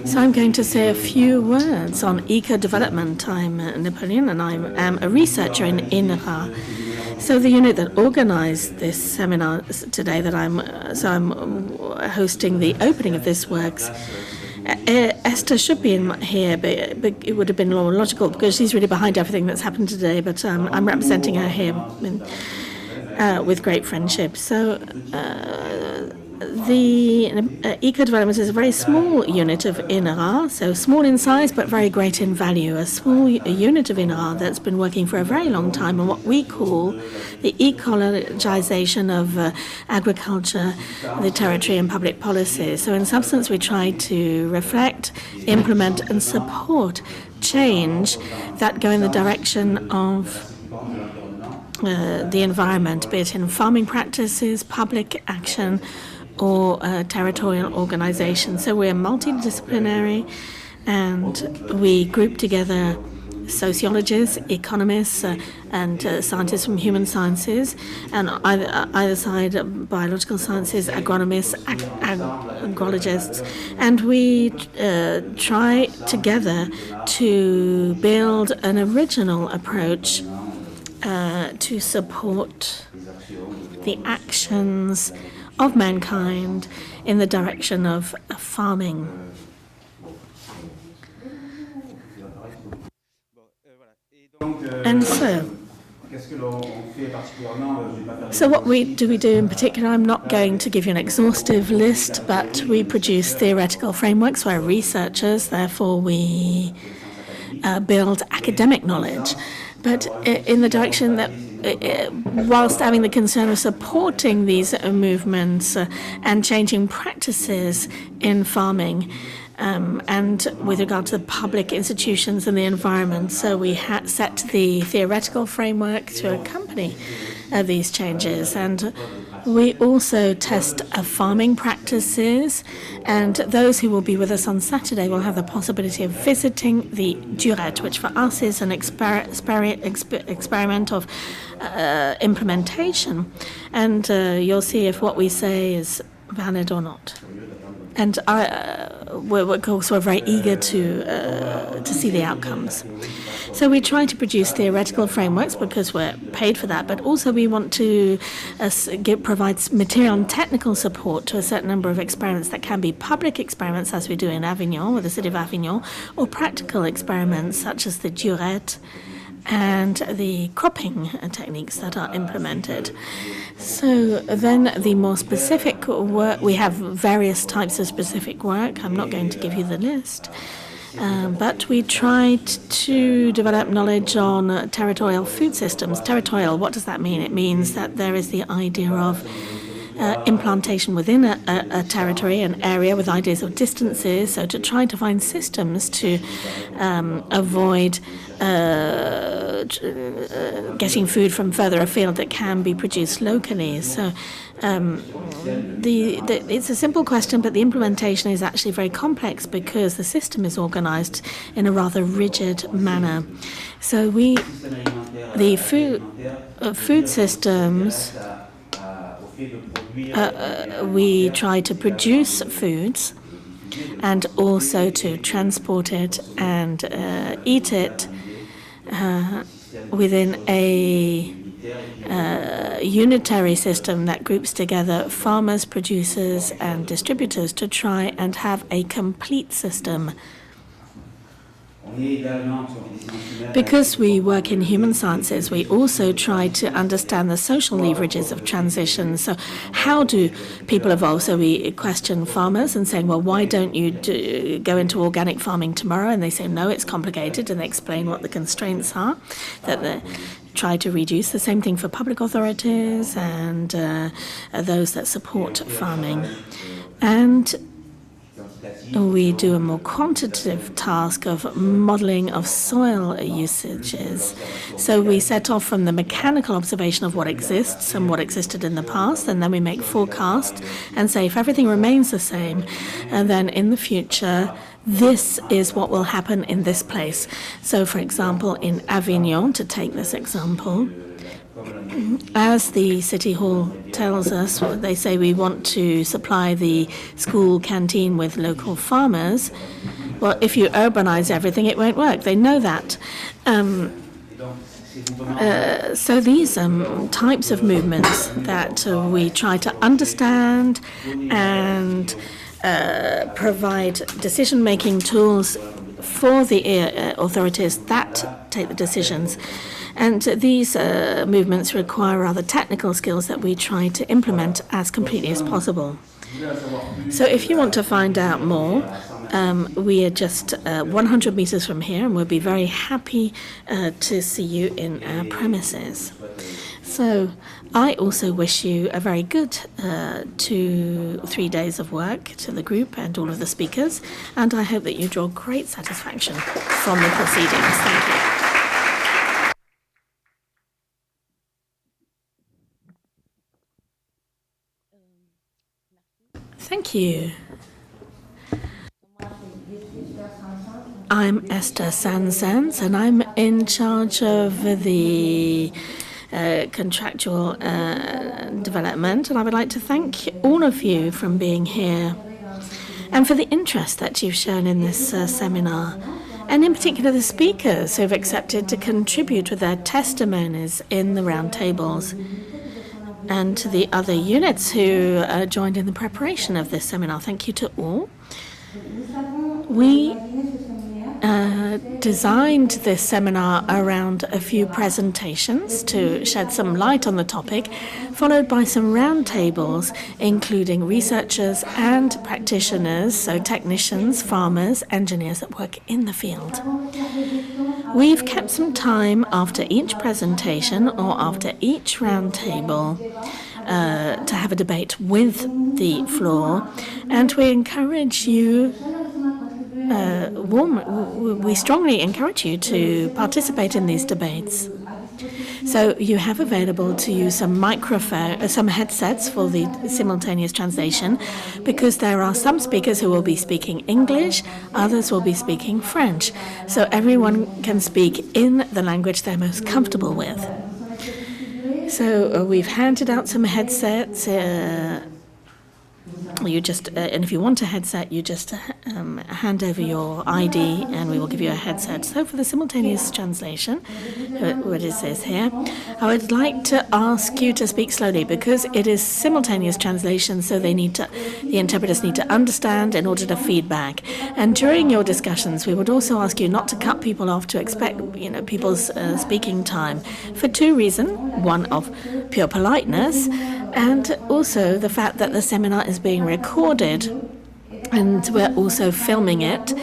So I'm going to say a few words on eco-development. I'm Napoleon and I am a researcher in INRA. So the unit that organized this seminar today I'm hosting the opening of this works. Esther should be in here, but it would have been more logical because she's really behind everything that's happened today, but I'm representing her here with great friendship. So the eco-development is a very small unit of INRA, so small in size but very great in value. A small unit of INRA that's been working for a very long time on what we call the ecologization of agriculture, the territory and public policies. So in substance, we try to reflect, implement and support change that go in the direction of the environment, be it in farming practices, public action, or territorial organization. So we're multidisciplinary and we group together sociologists, economists, and scientists from human sciences, and either side, biological sciences, agronomists, agrologists, and we try together to build an original approach to support the actions of mankind in the direction of farming. And so what do we do in particular? I'm not going to give you an exhaustive list, but we produce theoretical frameworks. We're researchers, therefore we build academic knowledge, but in the direction that whilst having the concern of supporting these movements and changing practices in farming, and with regard to the public institutions and the environment. So we set the theoretical framework to accompany these changes. And we also test farming practices, and those who will be with us on Saturday will have the possibility of visiting the Durette, which for us is an experiment of implementation. And you'll see if what we say is valid or not. And we're also very eager to see the outcomes. So we try to produce theoretical frameworks because we're paid for that, but also we want to provide material and technical support to a certain number of experiments that can be public experiments, as we do in Avignon, with the city of Avignon, or practical experiments such as the Durette and the cropping techniques that are implemented. So then the more specific work, we have various types of specific work. I'm not going to give you the list, but we tried to develop knowledge on territorial food systems. Territorial, what does that mean? It means that there is the idea of implantation within a territory, an area, with ideas of distances, so to try to find systems to avoid getting food from further afield that can be produced locally. So it's a simple question, but the implementation is actually very complex because the system is organized in a rather rigid manner. So the food systems, we try to produce foods and also to transport it and eat it within a unitary system that groups together farmers, producers and distributors to try and have a complete system. Because we work in human sciences, we also try to understand the social leverages of transition. So how do people evolve? So we question farmers and saying, well, why don't you go into organic farming tomorrow? And they say, no, it's complicated, and they explain what the constraints are that they try to reduce. The same thing for public authorities and those that support farming. And we do a more quantitative task of modeling of soil usages. So we set off from the mechanical observation of what exists and what existed in the past, and then we make forecasts and say if everything remains the same, and then in the future, this is what will happen in this place. So, for example, in Avignon, to take this example, as the City Hall tells us, they say we want to supply the school canteen with local farmers. Well, if you urbanize everything, it won't work. They know that. So these types of movements that we try to understand and provide decision-making tools for the authorities that take the decisions. And these movements require rather technical skills that we try to implement as completely as possible. So if you want to find out more, we are just 100 meters from here, and we'll be very happy to see you in our premises. So I also wish you a very good 2-3 days of work to the group and all of the speakers, and I hope that you draw great satisfaction from the proceedings. Thank you. Thank you. I'm Esther SANZ SANZ, and I'm in charge of the contractual development, and I would like to thank all of you for being here and for the interest that you've shown in this seminar, and in particular the speakers who've accepted to contribute with their testimonies in the roundtables, and to the other units who joined in the preparation of this seminar. Thank you to all. We designed this seminar around a few presentations to shed some light on the topic, followed by some roundtables, including researchers and practitioners, so technicians, farmers, engineers that work in the field. We've kept some time after each presentation or after each roundtable to have a debate with the floor, and we encourage you we strongly encourage you to participate in these debates. So you have available to you some headsets for the simultaneous translation, because there are some speakers who will be speaking English, others will be speaking French. So everyone can speak in the language they're most comfortable with. So we've handed out some headsets. And if you want a headset, you just hand over your ID and we will give you a headset. So for the simultaneous translation, what it says here, I would like to ask you to speak slowly, because it is simultaneous translation, so the interpreters need to understand in order to feedback. And during your discussions, we would also ask you not to cut people off, to expect people's speaking time, for two reasons: one of pure politeness, and also the fact that the seminar is being recorded, and we're also filming it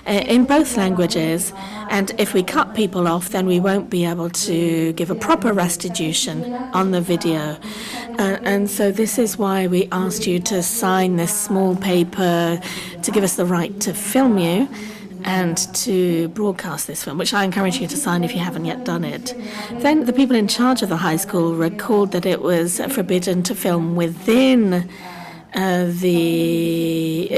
in both languages. And if we cut people off, then we won't be able to give a proper restitution on the video. And so this is why we asked you to sign this small paper to give us the right to film you and to broadcast this film, which I encourage you to sign if you haven't yet done it. Then the people in charge of the high school recalled that it was forbidden to film within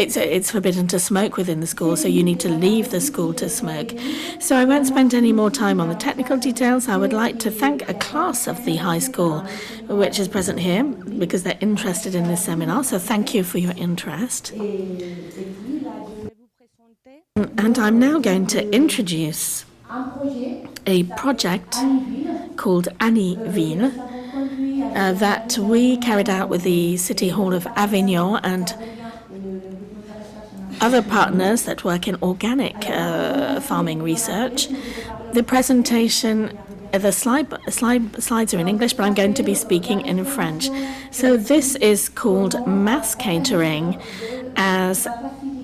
it's forbidden to smoke within the school, so you need to leave the school to smoke. So I won't spend any more time on the technical details. I would like to thank a class of the high school which is present here, because they're interested in this seminar, so thank you for your interest. And I'm now going to introduce a project called Aliville that we carried out with the City Hall of Avignon and other partners that work in organic farming research. The presentation, the slides are in English, but I'm going to be speaking in French. So this is called mass catering as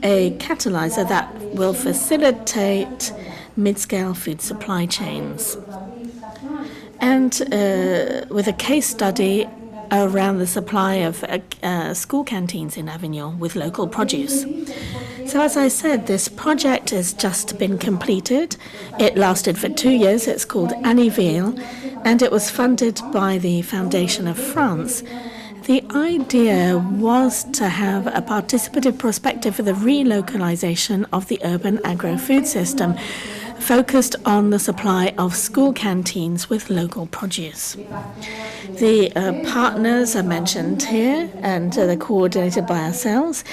a catalyzer that will facilitate mid-scale food supply chains. And with a case study around the supply of school canteens in Avignon with local produce. So as I said, this project has just been completed. It lasted for 2 years. It's called Aliville, and it was funded by the Foundation of France. The idea was to have a participative perspective for the relocalization of the urban agro-food system focused on the supply of school canteens with local produce. The partners are mentioned here, and they're coordinated by ourselves.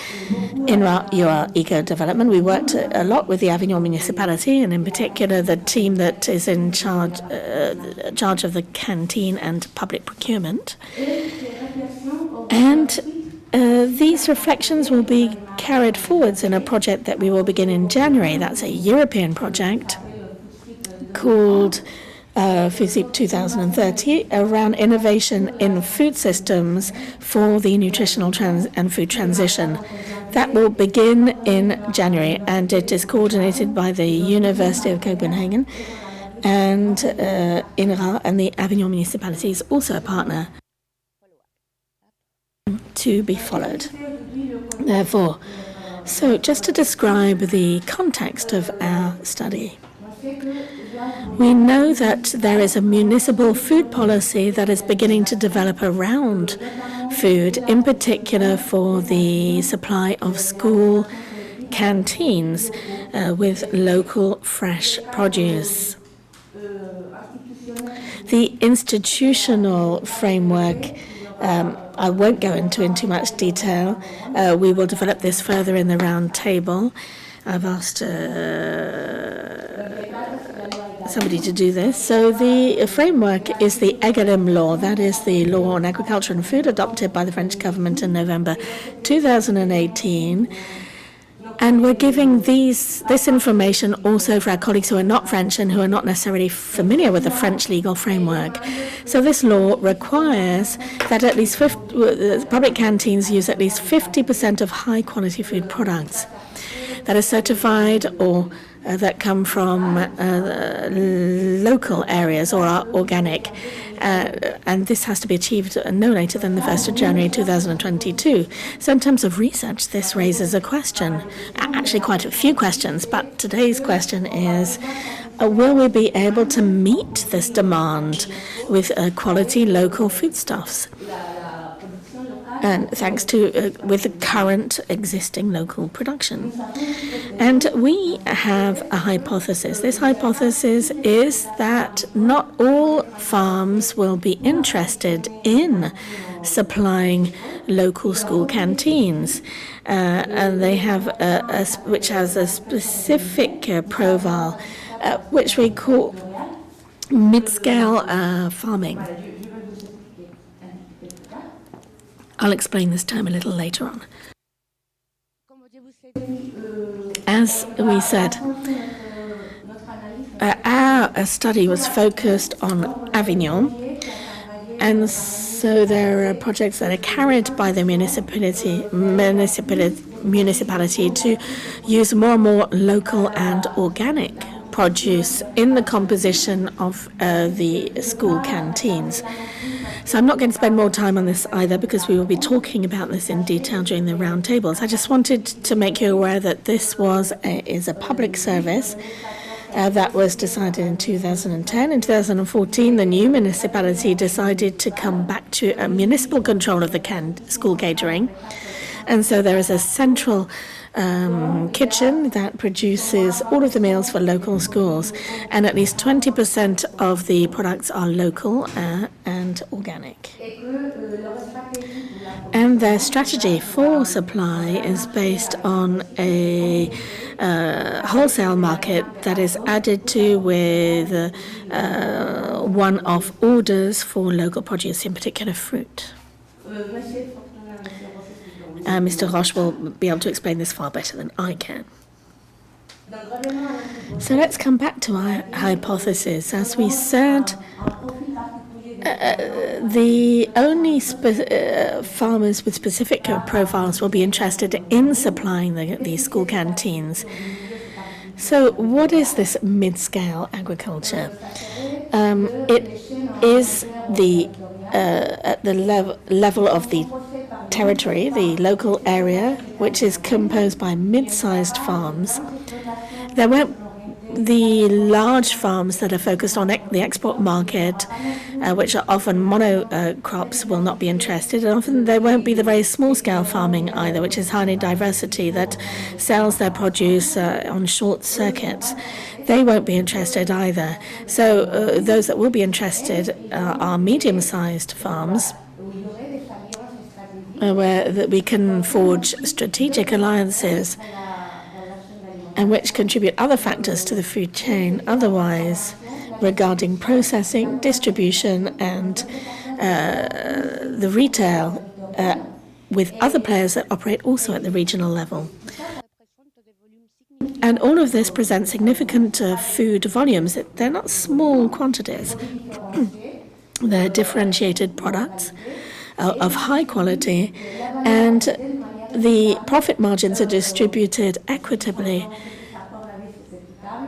INRA UR Ecodéveloppement. We worked a lot with the Avignon municipality, and in particular the team that is in charge of the canteen and public procurement. And these reflections will be carried forwards in a project that we will begin in January. That's a European project called FUSIP 2030 around innovation in food systems for the nutritional and food transition. That will begin in January, and it is coordinated by the University of Copenhagen, and INRA and the Avignon municipality is also a partner to be followed. Therefore, so just to describe the context of our study, we know that there is a municipal food policy that is beginning to develop around food, in particular for the supply of school canteens with local fresh produce. The institutional framework, I won't go into in too much detail. We will develop this further in the round table. I've asked somebody to do this. So the framework is the EGalim law. That is the law on agriculture and food adopted by the French government in November 2018. And we're giving this information also for our colleagues who are not French and who are not necessarily familiar with the French legal framework. So this law requires that at least public canteens use at least 50% of high-quality food products that are certified or that come from local areas or are organic. And this has to be achieved no later than the 1st of January 2022. So in terms of research, this raises a question, actually quite a few questions, but today's question is, will we be able to meet this demand with quality local foodstuffs? And thanks to with the current existing local production. And we have a hypothesis. This hypothesis is that not all farms will be interested in supplying local school canteens, and they have which has a specific profile, which we call mid-scale farming. I'll explain this term a little later on. As we said, our study was focused on Avignon, and so there are projects that are carried by the municipality to use more and more local and organic produce in the composition of the school canteens. So I'm not going to spend more time on this either, because we will be talking about this in detail during the roundtables. I just wanted to make you aware that this is a public service that was decided in 2010. In 2014, the new municipality decided to come back to a municipal control of the school catering. And so there is a central kitchen that produces all of the meals for local schools, and at least 20% of the products are local and organic. And their strategy for supply is based on a wholesale market that is added to with one-off orders for local produce, in particular fruit. Mr. Roche will be able to explain this far better than I can. So let's come back to our hypothesis. As we said, the only farmers with specific profiles will be interested in supplying these school canteens. So what is this mid-scale agriculture? It is at the level of the territory, the local area, which is composed by mid-sized farms. There won't the large farms that are focused on the export market, which are often monocrops, will not be interested. And often there won't be the very small-scale farming either, which is highly diversity, that sells their produce on short circuits. They won't be interested either. So those that will be interested are medium-sized farms, where that we can forge strategic alliances and which contribute other factors to the food chain otherwise, regarding processing, distribution, and the retail, with other players that operate also at the regional level. And all of this presents significant food volumes. They're not small quantities. They're differentiated products of high quality, and the profit margins are distributed equitably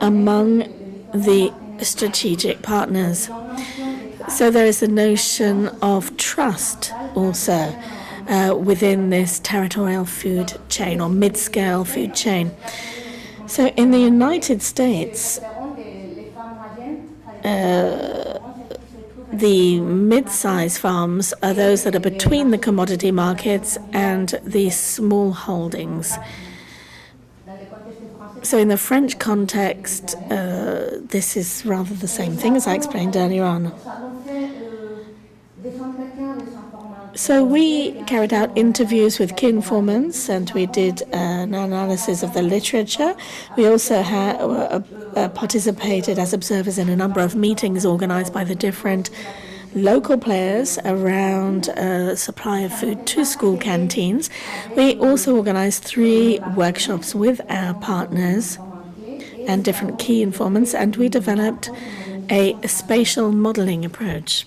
among the strategic partners. So there is a notion of trust also within this territorial food chain or mid-scale food chain. So in the United States, the mid-size farms are those that are between the commodity markets and the small holdings. So in the French context, this is rather the same thing as I explained earlier on. So we carried out interviews with key informants, and we did an analysis of the literature. We also participated as observers in a number of meetings organized by the different local players around supply of food to school canteens. We also organized 3 workshops with our partners and different key informants, and we developed a spatial modeling approach.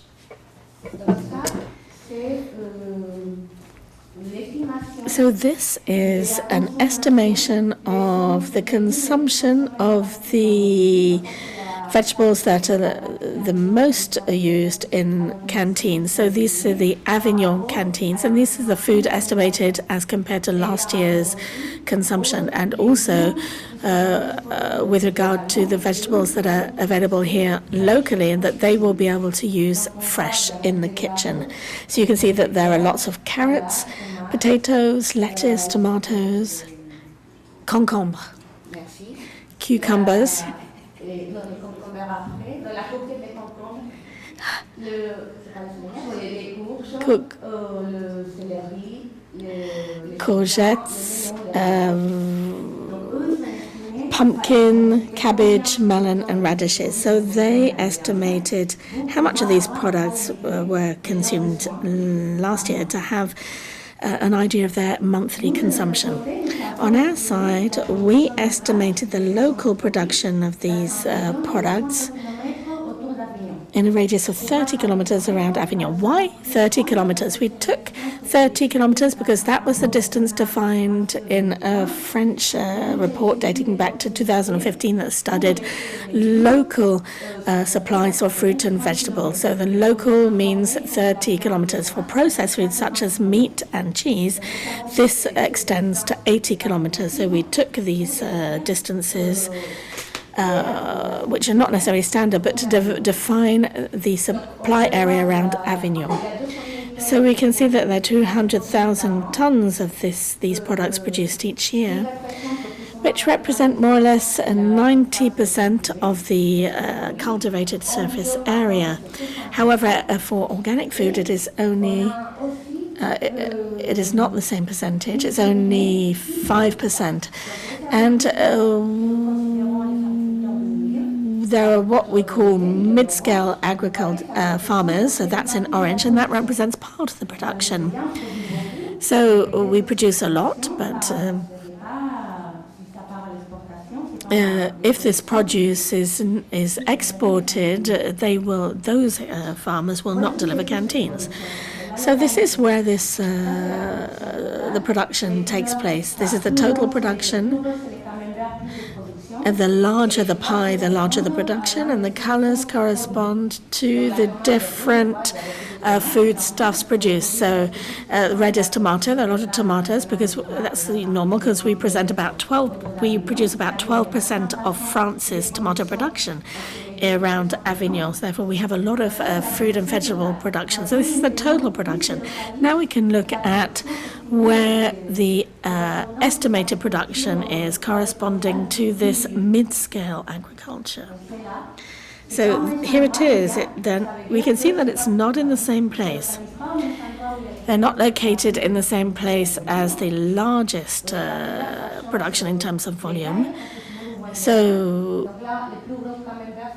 So this is an estimation of the consumption of the vegetables that are the most used in canteens. So these are the Avignon canteens, and this is the food estimated as compared to last year's consumption, and also with regard to the vegetables that are available here locally and that they will be able to use fresh in the kitchen. So you can see that there are lots of carrots, potatoes, lettuce, tomatoes, concombre, cucumbers, courgettes, pumpkin, cabbage, melon, and radishes. So they estimated how much of these products were consumed last year to have an idea of their monthly consumption. On our side, we estimated the local production of these products in a radius of 30 kilometers around Avignon. Why 30 kilometers? We took 30 kilometers because that was the distance defined in a French report dating back to 2015 that studied local supplies of fruit and vegetables. So the local means 30 kilometers. For processed foods such as meat and cheese, this extends to 80 kilometers. So we took these distances which are not necessarily standard, but to define the supply area around Avignon. So we can see that there are 200,000 tons of these products produced each year, which represent more or less 90% of the cultivated surface area. However, for organic food, it is only it is not the same percentage. It's only 5%, and there are what we call mid-scale agriculture farmers, so that's in orange, and that represents part of the production. So we produce a lot, but if this produce is exported, those farmers will not deliver canteens. So this is where the production takes place. This is the total production. And the larger the pie, the larger the production, and the colors correspond to the different foodstuffs produced. So red is tomato. There are a lot of tomatoes because that's normal, because we produce about 12% of France's tomato production around Avignon. So therefore, we have a lot of fruit and vegetable production. So this is the total production. Now we can look at where the estimated production is corresponding to this mid-scale agriculture. So here it is. Then we can see that it's not in the same place. They're not located in the same place as the largest production in terms of volume. So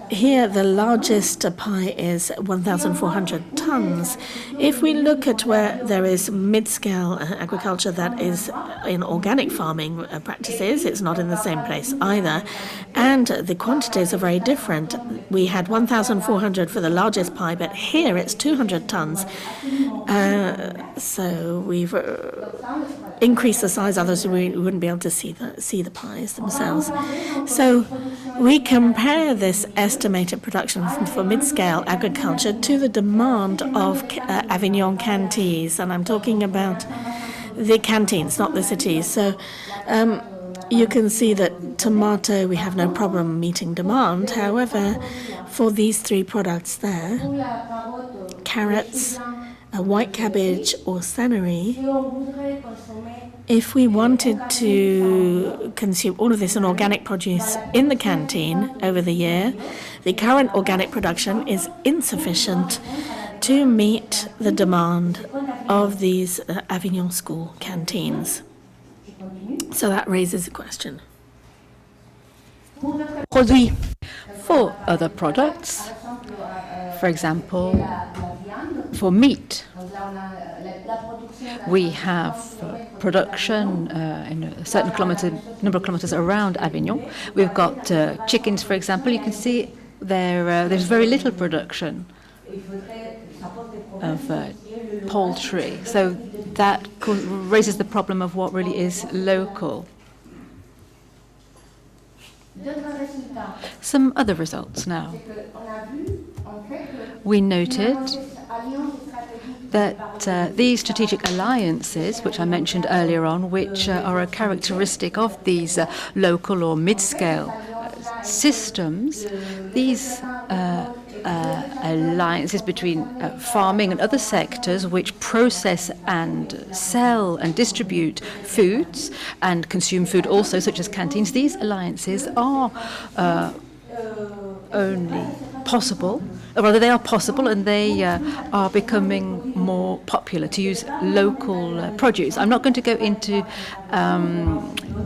here the largest pie is 1,400 tons. If we look at where there is mid-scale agriculture that is in organic farming practices, it's not in the same place either. And the quantities are very different. We had 1,400 for the largest pie, but here it's 200 tons. So we've increased the size, otherwise we wouldn't be able to see the pies themselves. So we compare this estimated production for mid-scale agriculture to the demand of Avignon canteens, and I'm talking about the canteens, not the cities. So you can see that tomato, we have no problem meeting demand. However, for these three products there, carrots, white cabbage or celery, if we wanted to consume all of this in organic produce in the canteen over the year, the current organic production is insufficient to meet the demand of these Avignon school canteens. So that raises a question. For other products, for example, for meat, we have production in a certain number of kilometers around Avignon. We've got chickens, for example. You can see there's very little production of poultry. So that raises the problem of what really is local. Some other results now. We noted that these strategic alliances, which I mentioned earlier on, which are a characteristic of these local or mid-scale systems, these alliances between farming and other sectors which process and sell and distribute foods and consume food also, such as canteens, these alliances are only possible, or rather they are possible, and they are becoming more popular to use local produce. I'm not going to go into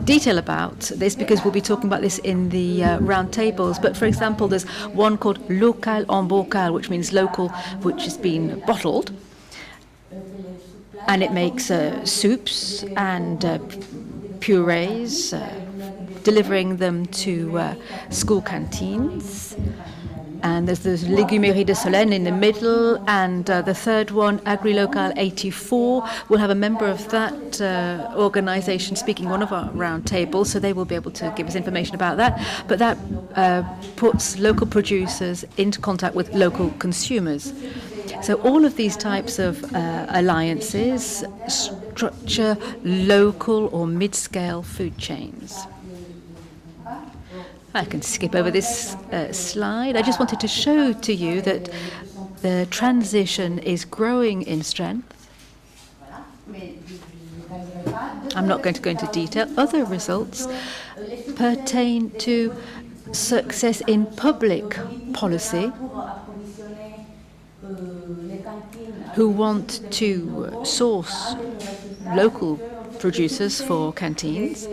detail about this because we'll be talking about this in the round tables, but for example there's one called local en bocal, which means local which has been bottled, and it makes soups and purees, delivering them to school canteens. And there's the Légumerie de Solène in the middle, and the third one, Agri-Local 84, will have a member of that organisation speaking one of our round tables, so they will be able to give us information about that. But that puts local producers into contact with local consumers. So all of these types of alliances structure local or mid-scale food chains. I can skip over this slide. I just wanted to show to you that the transition is growing in strength. I'm not going to go into detail. Other results pertain to success in public policy, who want to source local producers for canteens.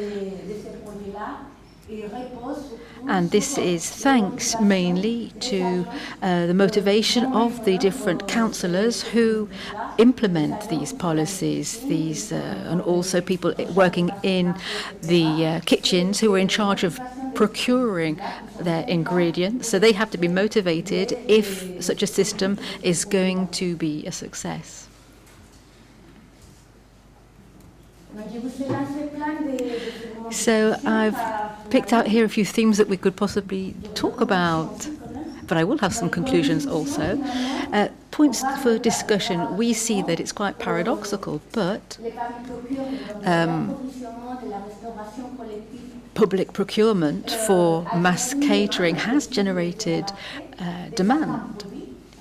And this is thanks mainly to the motivation of the different councillors who implement these policies, and also people working in the kitchens who are in charge of procuring their ingredients. So they have to be motivated if such a system is going to be a success. So I've picked out here a few themes that we could possibly talk about. but I will have some conclusions also. Points for discussion. We see that it's quite paradoxical, but public procurement for mass catering has generated demand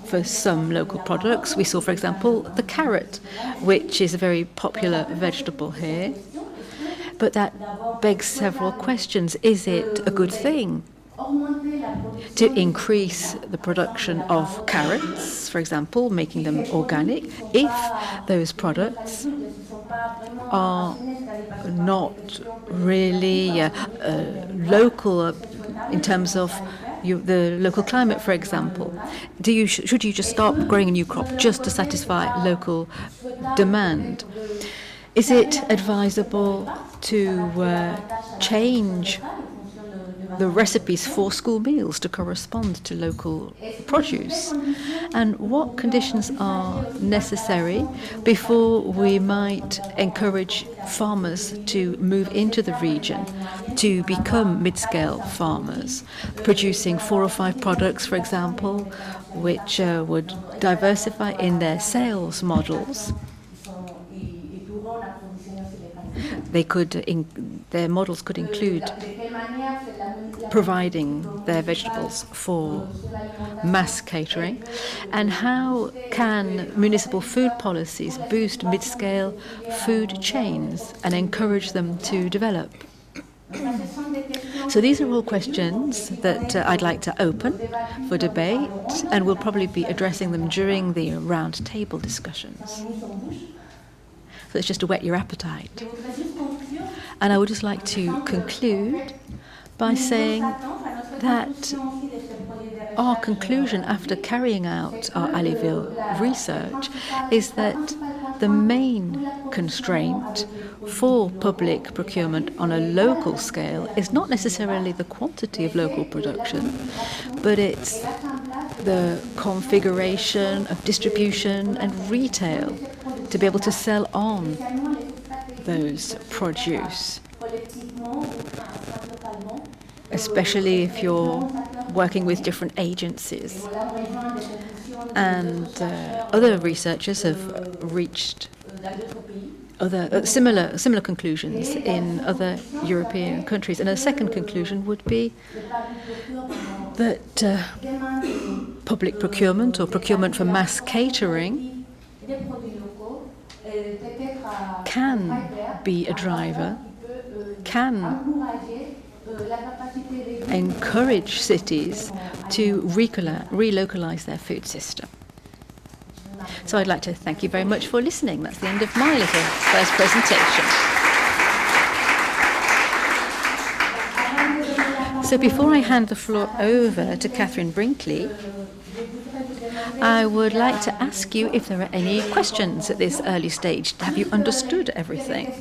for some local products. We saw, for example, the carrot, which is a very popular vegetable here. But that begs several questions. Is it a good thing to increase the production of carrots, for example, making them organic, if those products are not really local in terms of the local climate, for example? Should you just stop growing a new crop just to satisfy local demand? Is it advisable to change the recipes for school meals to correspond to local produce? And what conditions are necessary before we might encourage farmers to move into the region to become mid-scale farmers, producing 4 or 5 products, for example, which would diversify in their sales models? Their models could include providing their vegetables for mass catering. And how can municipal food policies boost mid-scale food chains and encourage them to develop? So these are all questions that I'd like to open for debate, and we'll probably be addressing them during the round table discussions. So it's just to whet your appetite. And I would just like to conclude by saying that our conclusion after carrying out our Aliville research is that the main constraint for public procurement on a local scale is not necessarily the quantity of local production, but it's the configuration of distribution and retail to be able to sell on those produce, especially if you're working with different agencies. And other researchers have reached other similar conclusions in other European countries. And a second conclusion would be that public procurement or procurement for mass catering can be a driver, can encourage cities to relocalize their food system. So I'd like to thank you very much for listening. That's the end of my little first presentation. So before I hand the floor over to Catherine Brinkley, I would like to ask you if there are any questions at this early stage. Have you understood everything?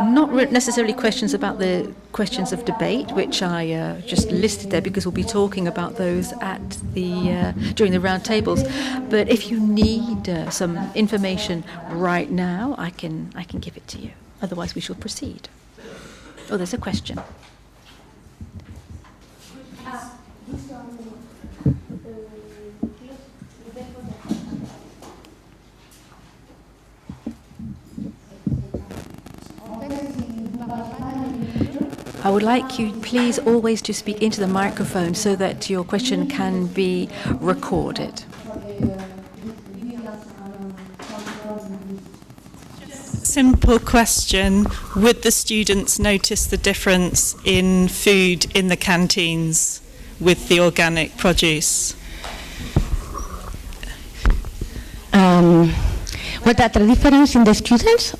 Not necessarily questions about the questions of debate, which I just listed there because we'll be talking about those at the during the round tables. But if you need some information right now, I can give it to you. Otherwise, we shall proceed. Oh, there's a question. I would like you, please, always to speak into the microphone so that your question can be recorded. Simple question. Would the students notice the difference in food in the canteens with the organic produce? What are the difference in the students?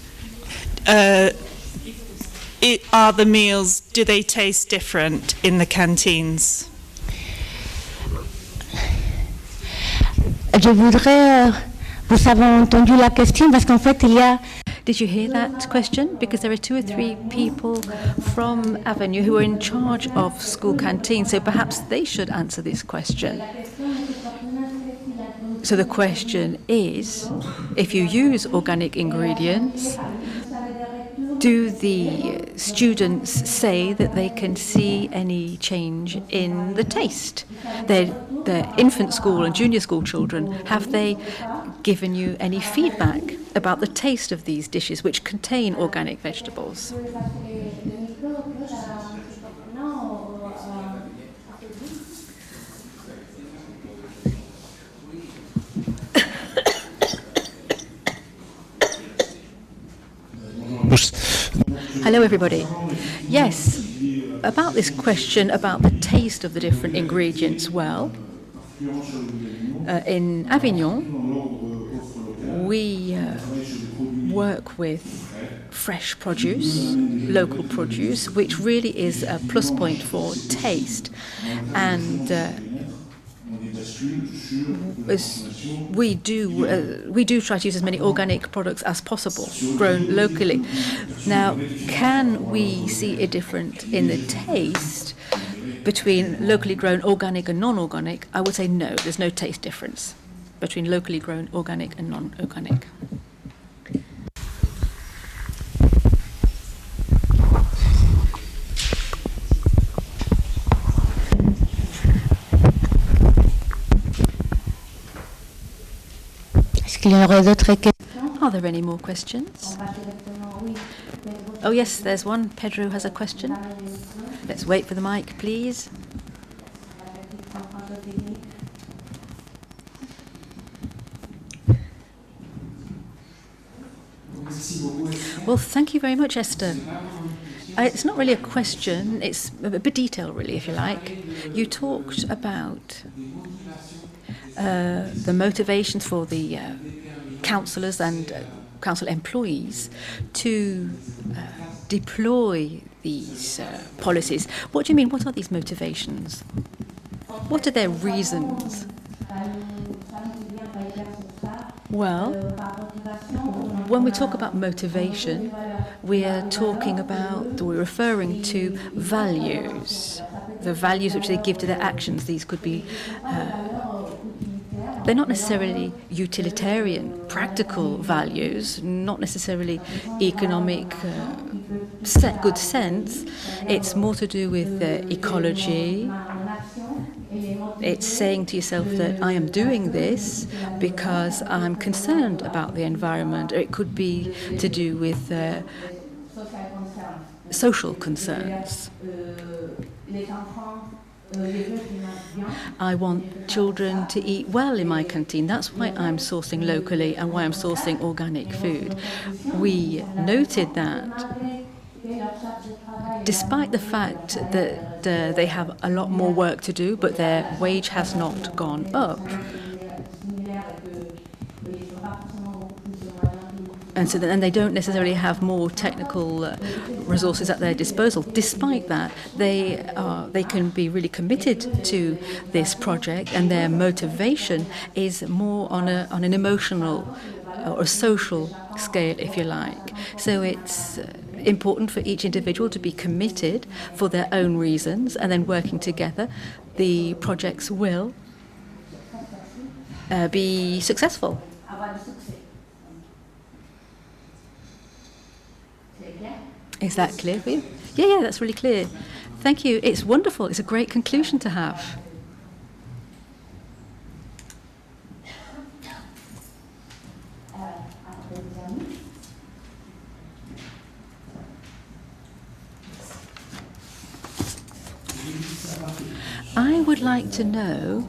Are the meals, do they taste different in the canteens? Je voudrais, vous avez entendu la question parce qu'en fait il y a. Did you hear that question? Because there are 2 or 3 people from Avenue who are in charge of school canteens, so perhaps they should answer this question. So the question is, if you use organic ingredients, do the students say that they can see any change in the taste? Their infant school and junior school children, have they given you any feedback about the taste of these dishes which contain organic vegetables? Hello everybody. Yes, about this question about the taste of the different ingredients, well, in Avignon we work with fresh produce, local produce, which really is a plus point for taste, and we do try to use as many organic products as possible, grown locally. Now, can we see a difference in the taste between locally grown organic and non-organic? I would say no, there's no taste difference between locally grown organic and non-organic. Are there any more questions? Oh yes, there's one. Pedro has a question. Let's wait for the mic, please. Well, thank you very much, Esther. It's not really a question, it's a bit detailed, really, if you like. You talked about the motivations for the councillors and council employees to deploy these policies. What do you mean? What are these motivations? What are their reasons? Well, when we talk about motivation, we're referring to values, the values which they give to their actions. These could be they're not necessarily utilitarian, practical values, not necessarily economic, good sense. It's more to do with ecology. It's saying to yourself that I am doing this because I'm concerned about the environment. Or it could be to do with social concerns. I want children to eat well in my canteen. That's why I'm sourcing locally and why I'm sourcing organic food. We noted that despite the fact that they have a lot more work to do, but their wage has not gone up. And so then they don't necessarily have more technical resources at their disposal. Despite that, they can be really committed to this project, and their motivation is more on an emotional or a social scale, if you like. So it's important for each individual to be committed for their own reasons, and then working together, the projects will be successful. Is that clear for you? Yeah, that's really clear. Thank you. It's wonderful. It's a great conclusion to have. I would like to know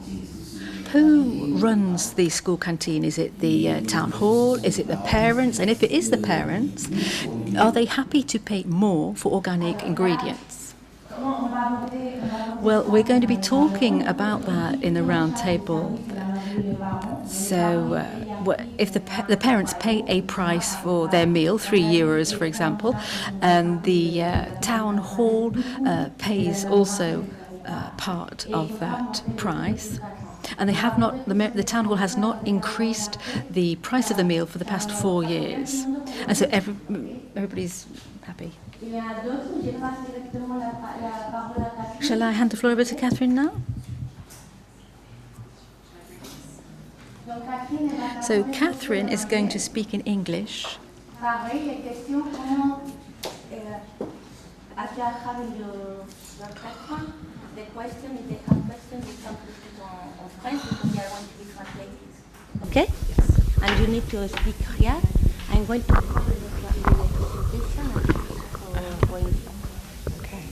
who runs the school canteen. Is it the town hall? Is it the parents? And if it is the parents, are they happy to pay more for organic ingredients? Well, we're going to be talking about that in the round table. So if the parents pay a price for their meal, €3 for example, and the town hall pays also part of that price, and they have not, the town hall has not increased the price of the meal for the past 4 years, and so everybody's happy. Shall I hand the floor over to Catherine now? So Catherine is going to speak in English, Pareil, les questions, comment, after having your question, the question, if they have questions, you can put it on French because they are going to be translated. Okay? Yes. And you need to speak here. I'm going to do the presentation and going. Okay.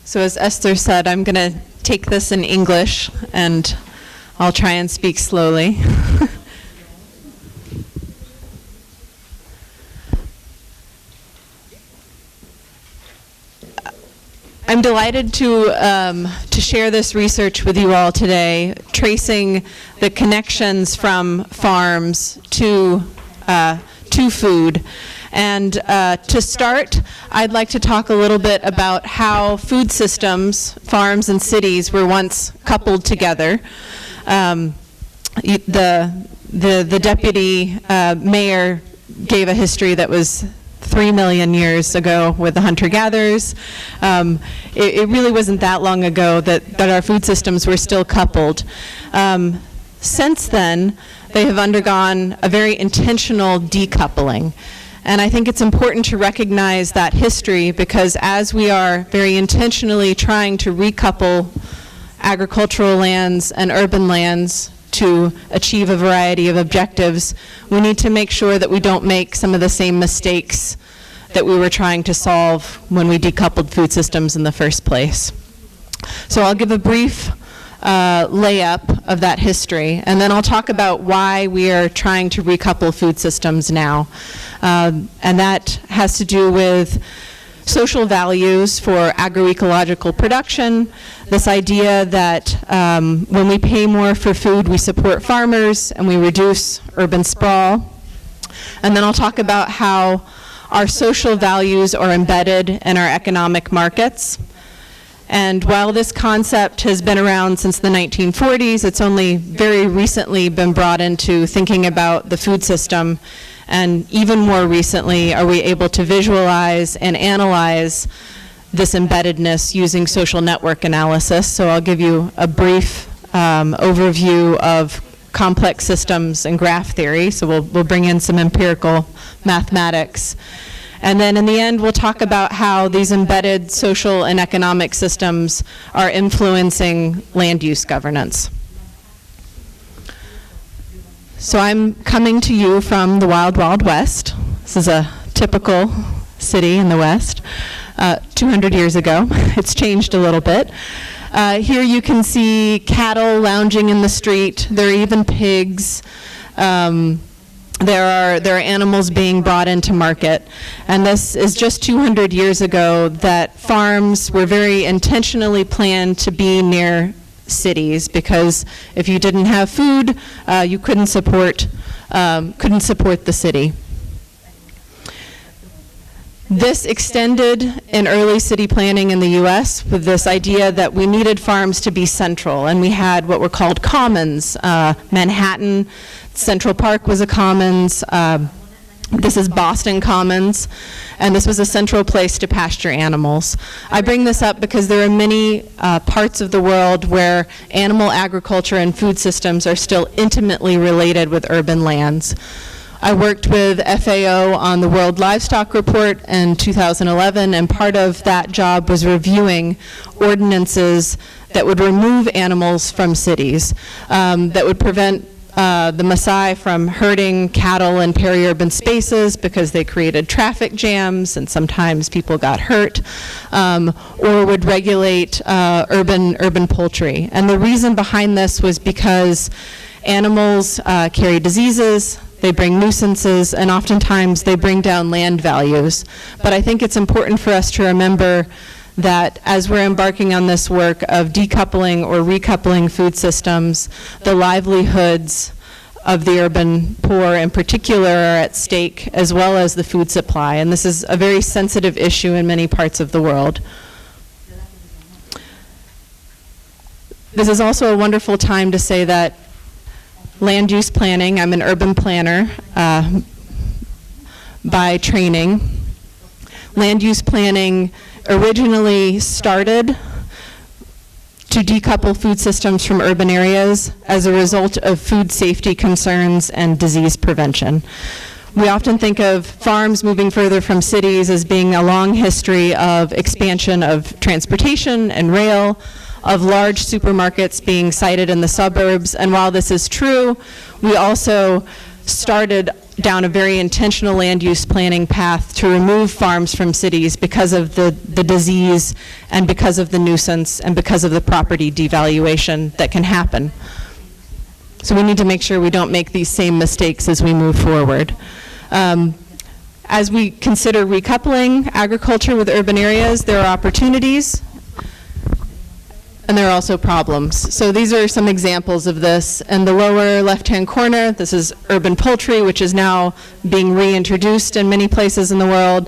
So as Esther said, I'm going to take this in English and I'll try and speak slowly. I'm delighted to share this research with you all today, tracing the connections from farms to food. And to start, I'd like to talk a little bit about how food systems, farms and cities were once coupled together. The deputy mayor gave a history that was 3 million years ago with the hunter-gatherers. It really wasn't that long ago that our food systems were still coupled. Since then, they have undergone a very intentional decoupling. And I think it's important to recognize that history because as we are very intentionally trying to recouple agricultural lands and urban lands to achieve a variety of objectives, we need to make sure that we don't make some of the same mistakes that we were trying to solve when we decoupled food systems in the first place. So I'll give a brief layup of that history, and then I'll talk about why we are trying to recouple food systems now. And that has to do with social values for agroecological production, this idea that when we pay more for food, we support farmers and we reduce urban sprawl. And then I'll talk about how our social values are embedded in our economic markets. And while this concept has been around since the 1940s, it's only very recently been brought into thinking about the food system. And even more recently, are we able to visualize and analyze this embeddedness using social network analysis. So I'll give you a brief overview of complex systems and graph theory. So we'll bring in some empirical mathematics. And then in the end, we'll talk about how these embedded social and economic systems are influencing land use governance. So I'm coming to you from the Wild Wild West. This is a typical city in the West. 200 years ago. It's changed a little bit. Here you can see cattle lounging in the street. There are even pigs. There are animals being brought into market. And this is just 200 years ago that farms were very intentionally planned to be near cities, because if you didn't have food, you couldn't support the city. This extended in early city planning in the U.S. with this idea that we needed farms to be central, and we had what were called commons. Manhattan, Central Park was a commons. This is Boston Commons, and this was a central place to pasture animals. I bring this up because there are many parts of the world where animal agriculture and food systems are still intimately related with urban lands. I worked with FAO on the World Livestock Report in 2011, and part of that job was reviewing ordinances that would remove animals from cities, that would prevent the Maasai from herding cattle in peri-urban spaces because they created traffic jams and sometimes people got hurt, or would regulate urban poultry. And the reason behind this was because animals carry diseases, they bring nuisances, and oftentimes they bring down land values. But I think it's important for us to remember that as we're embarking on this work of decoupling or recoupling food systems, the livelihoods of the urban poor in particular are at stake, as well as the food supply. And this is a very sensitive issue in many parts of the world. This is also a wonderful time to say that land use planning, I'm an urban planner by training. Land use planning originally started to decouple food systems from urban areas as a result of food safety concerns and disease prevention. We often think of farms moving further from cities as being a long history of expansion of transportation and rail, of large supermarkets being sited in the suburbs. And while this is true, we also started down a very intentional land use planning path to remove farms from cities because of the disease and because of the nuisance and because of the property devaluation that can happen. So we need to make sure we don't make these same mistakes as we move forward. As we consider recoupling agriculture with urban areas, there are opportunities and there are also problems. So these are some examples of this. In the lower left-hand corner, this is urban poultry, which is now being reintroduced in many places in the world.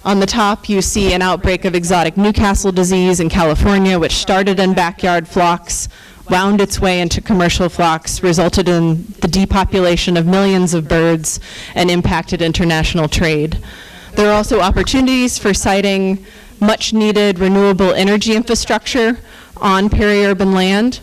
On the top, you see an outbreak of exotic Newcastle disease in California, which started in backyard flocks, wound its way into commercial flocks, resulted in the depopulation of millions of birds, and impacted international trade. There are also opportunities for siting much needed renewable energy infrastructure on peri-urban land.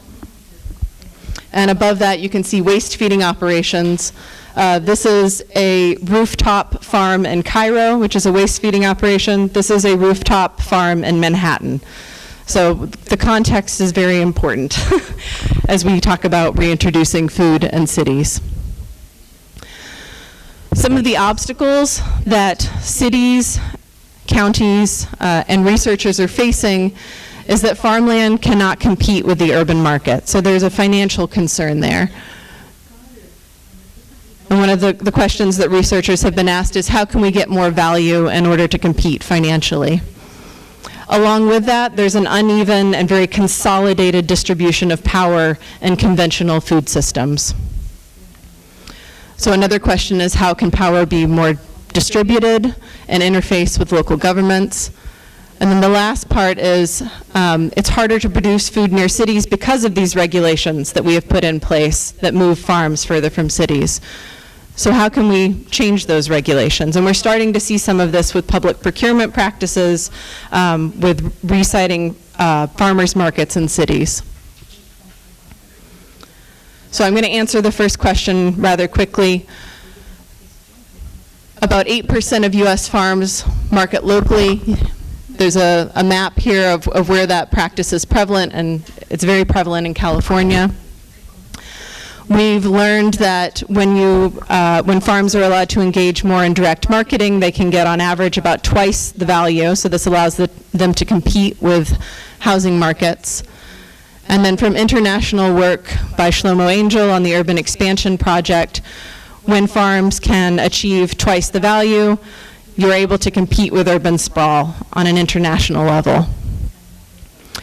And above that, you can see waste feeding operations. This is a rooftop farm in Cairo, which is a waste feeding operation. This is a rooftop farm in Manhattan. So the context is very important as we talk about reintroducing food in cities. Some of the obstacles that cities, counties, and researchers are facing is that farmland cannot compete with the urban market. So there's a financial concern there. And one of the questions that researchers have been asked is how can we get more value in order to compete financially? Along with that, there's an uneven and very consolidated distribution of power in conventional food systems. So another question is how can power be more distributed and interface with local governments? And then the last part is it's harder to produce food near cities because of these regulations that we have put in place that move farms further from cities. So how can we change those regulations? And we're starting to see some of this with public procurement practices, with reciting farmers markets in cities. So I'm going to answer the first question rather quickly. About 8% of US farms market locally. There's a map here of where that practice is prevalent, and it's very prevalent in California. We've learned that when farms are allowed to engage more in direct marketing, they can get on average about twice the value, so this allows them to compete with housing markets. And then from international work by Shlomo Angel on the Urban Expansion Project, when farms can achieve twice the value, you're able to compete with urban sprawl on an international level.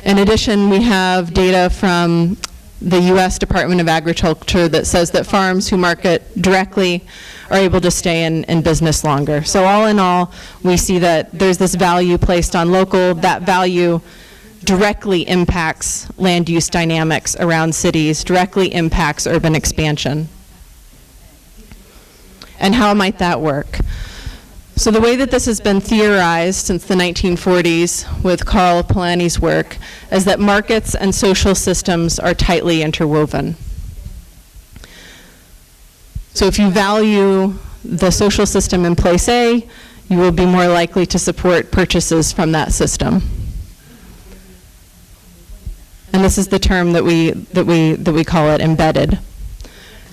In addition, we have data from the US Department of Agriculture that says that farms who market directly are able to stay in business longer. So all in all, we see that there's this value placed on local. That value directly impacts land use dynamics around cities, directly impacts urban expansion. And how might that work? So the way that this has been theorized since the 1940s with Carl Polanyi's work is that markets and social systems are tightly interwoven. So if you value the social system in place A, you will be more likely to support purchases from that system. And this is the term that we call it embedded.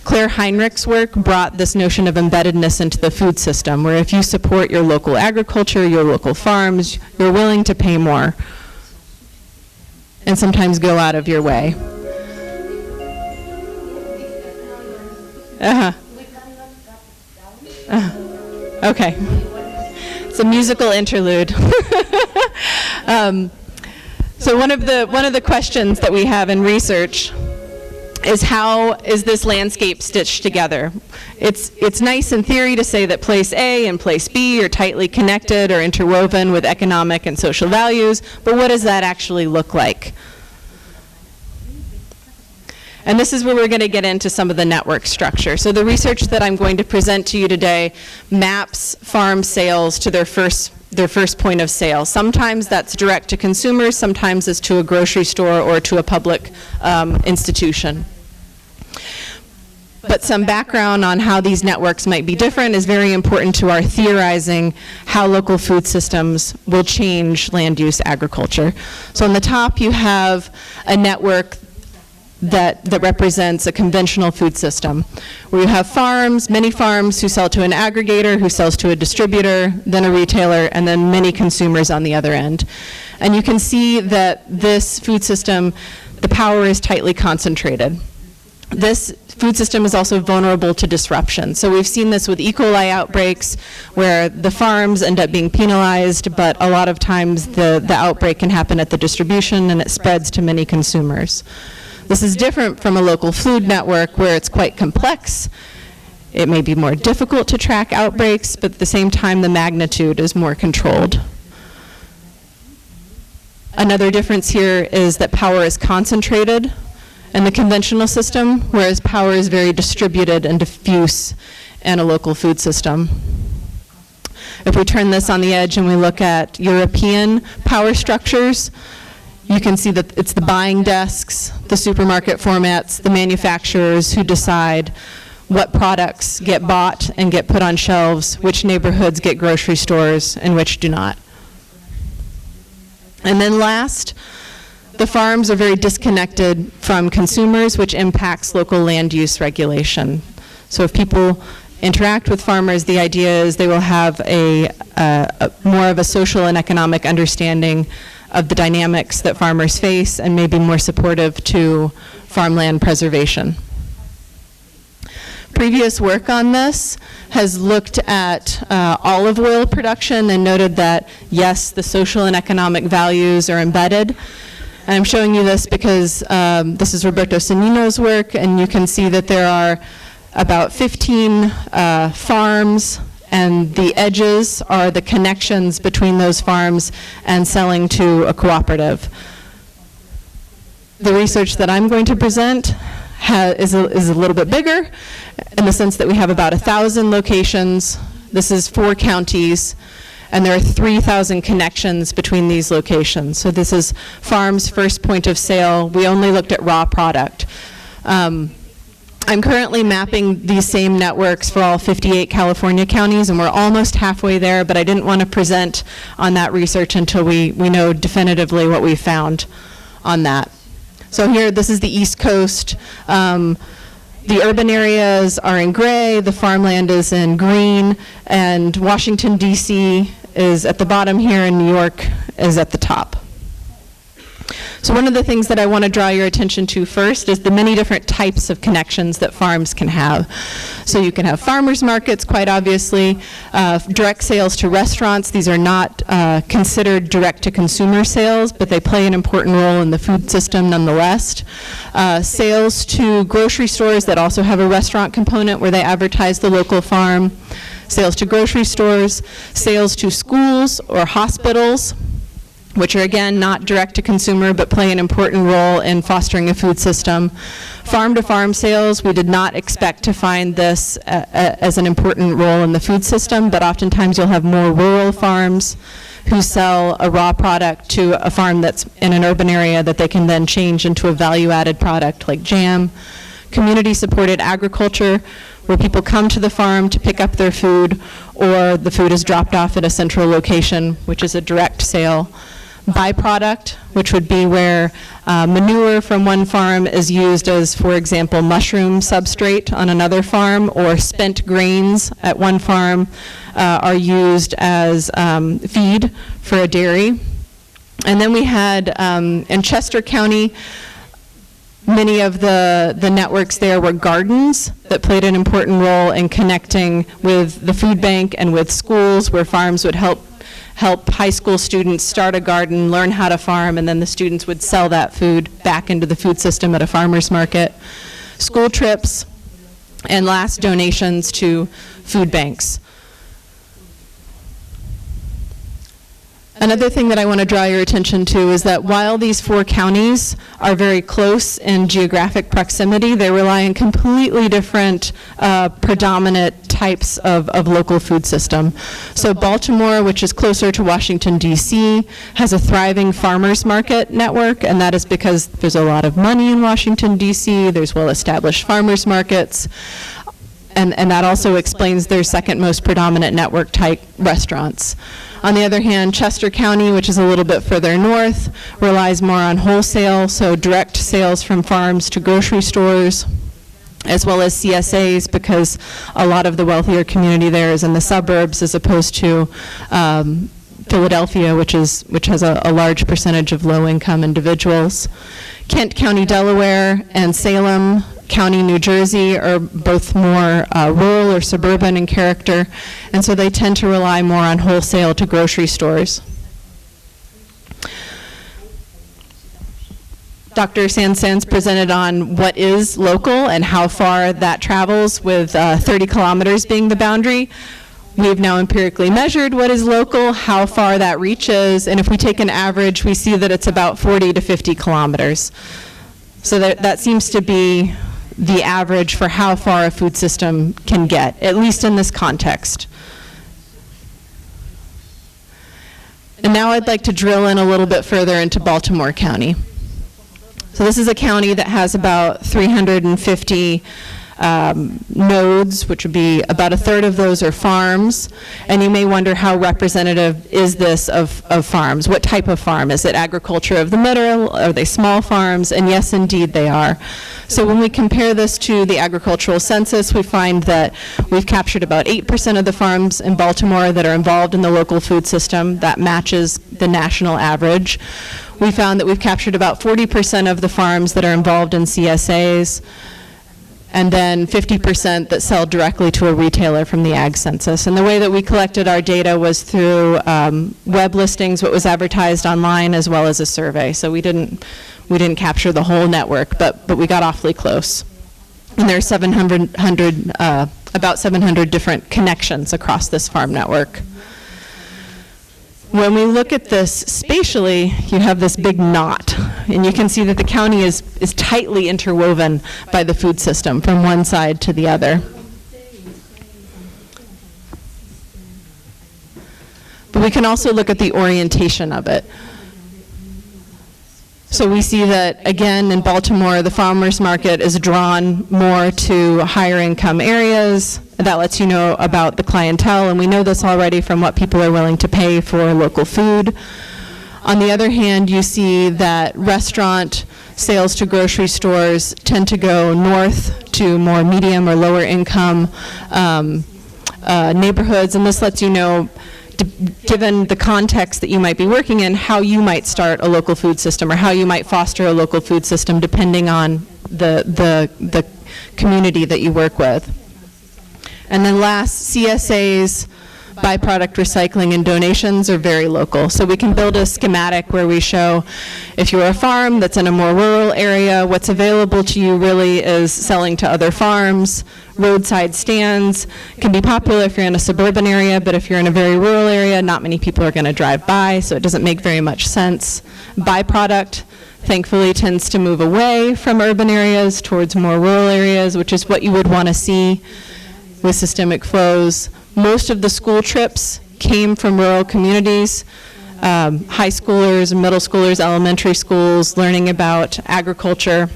Claire Heinrich's work brought this notion of embeddedness into the food system, where if you support your local agriculture, your local farms, you're willing to pay more and sometimes go out of your way. Okay. It's a musical interlude. So one of the questions that we have in research is how is this landscape stitched together? It's nice in theory to say that place A and place B are tightly connected or interwoven with economic and social values, but what does that actually look like? And this is where we're going to get into some of the network structure. So the research that I'm going to present to you today maps farm sales to their first their first point of sale. Sometimes that's direct to consumers, sometimes it's to a grocery store or to a public institution. But some background on how these networks might be different is very important to our theorizing how local food systems will change land use agriculture. So on the top you have a network that represents a conventional food system, where you have farms, many farms who sell to an aggregator, who sells to a distributor, then a retailer, and then many consumers on the other end. And you can see that this food system, the power is tightly concentrated. This food system is also vulnerable to disruption. So we've seen this with E. coli outbreaks, where the farms end up being penalized, but a lot of times the outbreak can happen at the distribution and it spreads to many consumers. This is different from a local food network where it's quite complex. It may be more difficult to track outbreaks, but at the same time the magnitude is more controlled. Another difference here is that power is concentrated in the conventional system, whereas power is very distributed and diffuse in a local food system. If we turn this on the edge and we look at European power structures, you can see that it's the buying desks, the supermarket formats, the manufacturers who decide what products get bought and get put on shelves, which neighborhoods get grocery stores, and which do not. And then last, the farms are very disconnected from consumers, which impacts local land use regulation. So if people interact with farmers, the idea is they will have a more of a social and economic understanding of the dynamics that farmers face and may be more supportive to farmland preservation. Previous work on this has looked at olive oil production and noted that, yes, the social and economic values are embedded. And I'm showing you this because this is Roberto Sanino's work, and you can see that there are about 15 farms, and the edges are the connections between those farms and selling to a cooperative. The research that I'm going to present is a little bit bigger in the sense that we have about 1,000 locations. This is 4 counties. And there are 3,000 connections between these locations. So this is farm's first point of sale. We only looked at raw product. I'm currently mapping these same networks for all 58 California counties, and we're almost halfway there, but I didn't want to present on that research until we know definitively what we found on that. So here, this is the East Coast. The urban areas are in gray, the farmland is in green, and Washington, D.C. is at the bottom here, and New York is at the top. So one of the things that I want to draw your attention to first is the many different types of connections that farms can have. So you can have farmers markets, quite obviously, direct sales to restaurants. These are not considered direct-to-consumer sales, but they play an important role in the food system nonetheless. Sales to grocery stores that also have a restaurant component where they advertise the local farm. Sales to grocery stores, sales to schools or hospitals, which are again not direct to consumer but play an important role in fostering a food system. Farm to farm sales, we did not expect to find this as an important role in the food system, but oftentimes you'll have more rural farms who sell a raw product to a farm that's in an urban area that they can then change into a value-added product like jam. Community supported agriculture, where people come to the farm to pick up their food, or the food is dropped off at a central location, which is a direct sale. Byproduct, which would be where manure from one farm is used as, for example, mushroom substrate on another farm, or spent grains at one farm are used as feed for a dairy. And then we had in Chester County, many of the networks there were gardens that played an important role in connecting with the food bank and with schools, where farms would help high school students start a garden, learn how to farm, and then the students would sell that food back into the food system at a farmer's market. School trips, and last, donations to food banks. Another thing that I want to draw your attention to is that while these 4 counties are very close in geographic proximity, they rely on completely different predominant types of local food system. So Baltimore, which is closer to Washington, D.C., has a thriving farmers market network, and that is because there's a lot of money in Washington, D.C., there's well-established farmers markets, and that also explains their second most predominant network type restaurants. On the other hand, Chester County, which is a little bit further north, relies more on wholesale, so direct sales from farms to grocery stores, as well as CSAs, because a lot of the wealthier community there is in the suburbs as opposed to Philadelphia, which has a large percentage of low-income individuals. Kent County, Delaware, and Salem County, New Jersey are both more rural or suburban in character, and so they tend to rely more on wholesale to grocery stores. Dr. SANZ SANZ presented on what is local and how far that travels, with 30 kilometers being the boundary. We've now empirically measured what is local, how far that reaches, and if we take an average, we see that it's about 40 to 50 kilometers. So that seems to be the average for how far a food system can get, at least in this context. And now I'd like to drill in a little bit further into Baltimore County. So this is a county that has about 350 nodes, which would be about a third of those are farms. And you may wonder, how representative is this of farms? What type of farm? Is it agriculture of the middle? Are they small farms? And yes, indeed they are. So when we compare this to the agricultural census, we find that we've captured about 8% of the farms in Baltimore that are involved in the local food system. That matches the national average. We found that we've captured about 40% of the farms that are involved in CSAs, and then 50% that sell directly to a retailer from the ag census. And the way that we collected our data was through web listings, what was advertised online, as well as a survey. So we didn't capture the whole network, but we got awfully close. And there are about 700 different connections across this farm network. When we look at this spatially, you have this big knot, and you can see that the county is tightly interwoven by the food system from one side to the other. But we can also look at the orientation of it. So we see that, again, in Baltimore, the farmers market is drawn more to higher income areas. That lets you know about the clientele, and we know this already from what people are willing to pay for local food. On the other hand, you see that restaurant sales to grocery stores tend to go north to more medium or lower income neighborhoods, and this lets you know, given the context that you might be working in, how you might start a local food system or how you might foster a local food system depending on the community that you work with. And then last, CSAs, byproduct recycling, and donations are very local. So we can build a schematic where we show, if you're a farm that's in a more rural area, what's available to you really is selling to other farms. Roadside stands can be popular if you're in a suburban area, but if you're in a very rural area, not many people are going to drive by, so it doesn't make very much sense. Byproduct, thankfully, tends to move away from urban areas towards more rural areas, which is what you would want to see with systemic flows. Most of the school trips came from rural communities, high schoolers, middle schoolers, elementary schools, learning about agriculture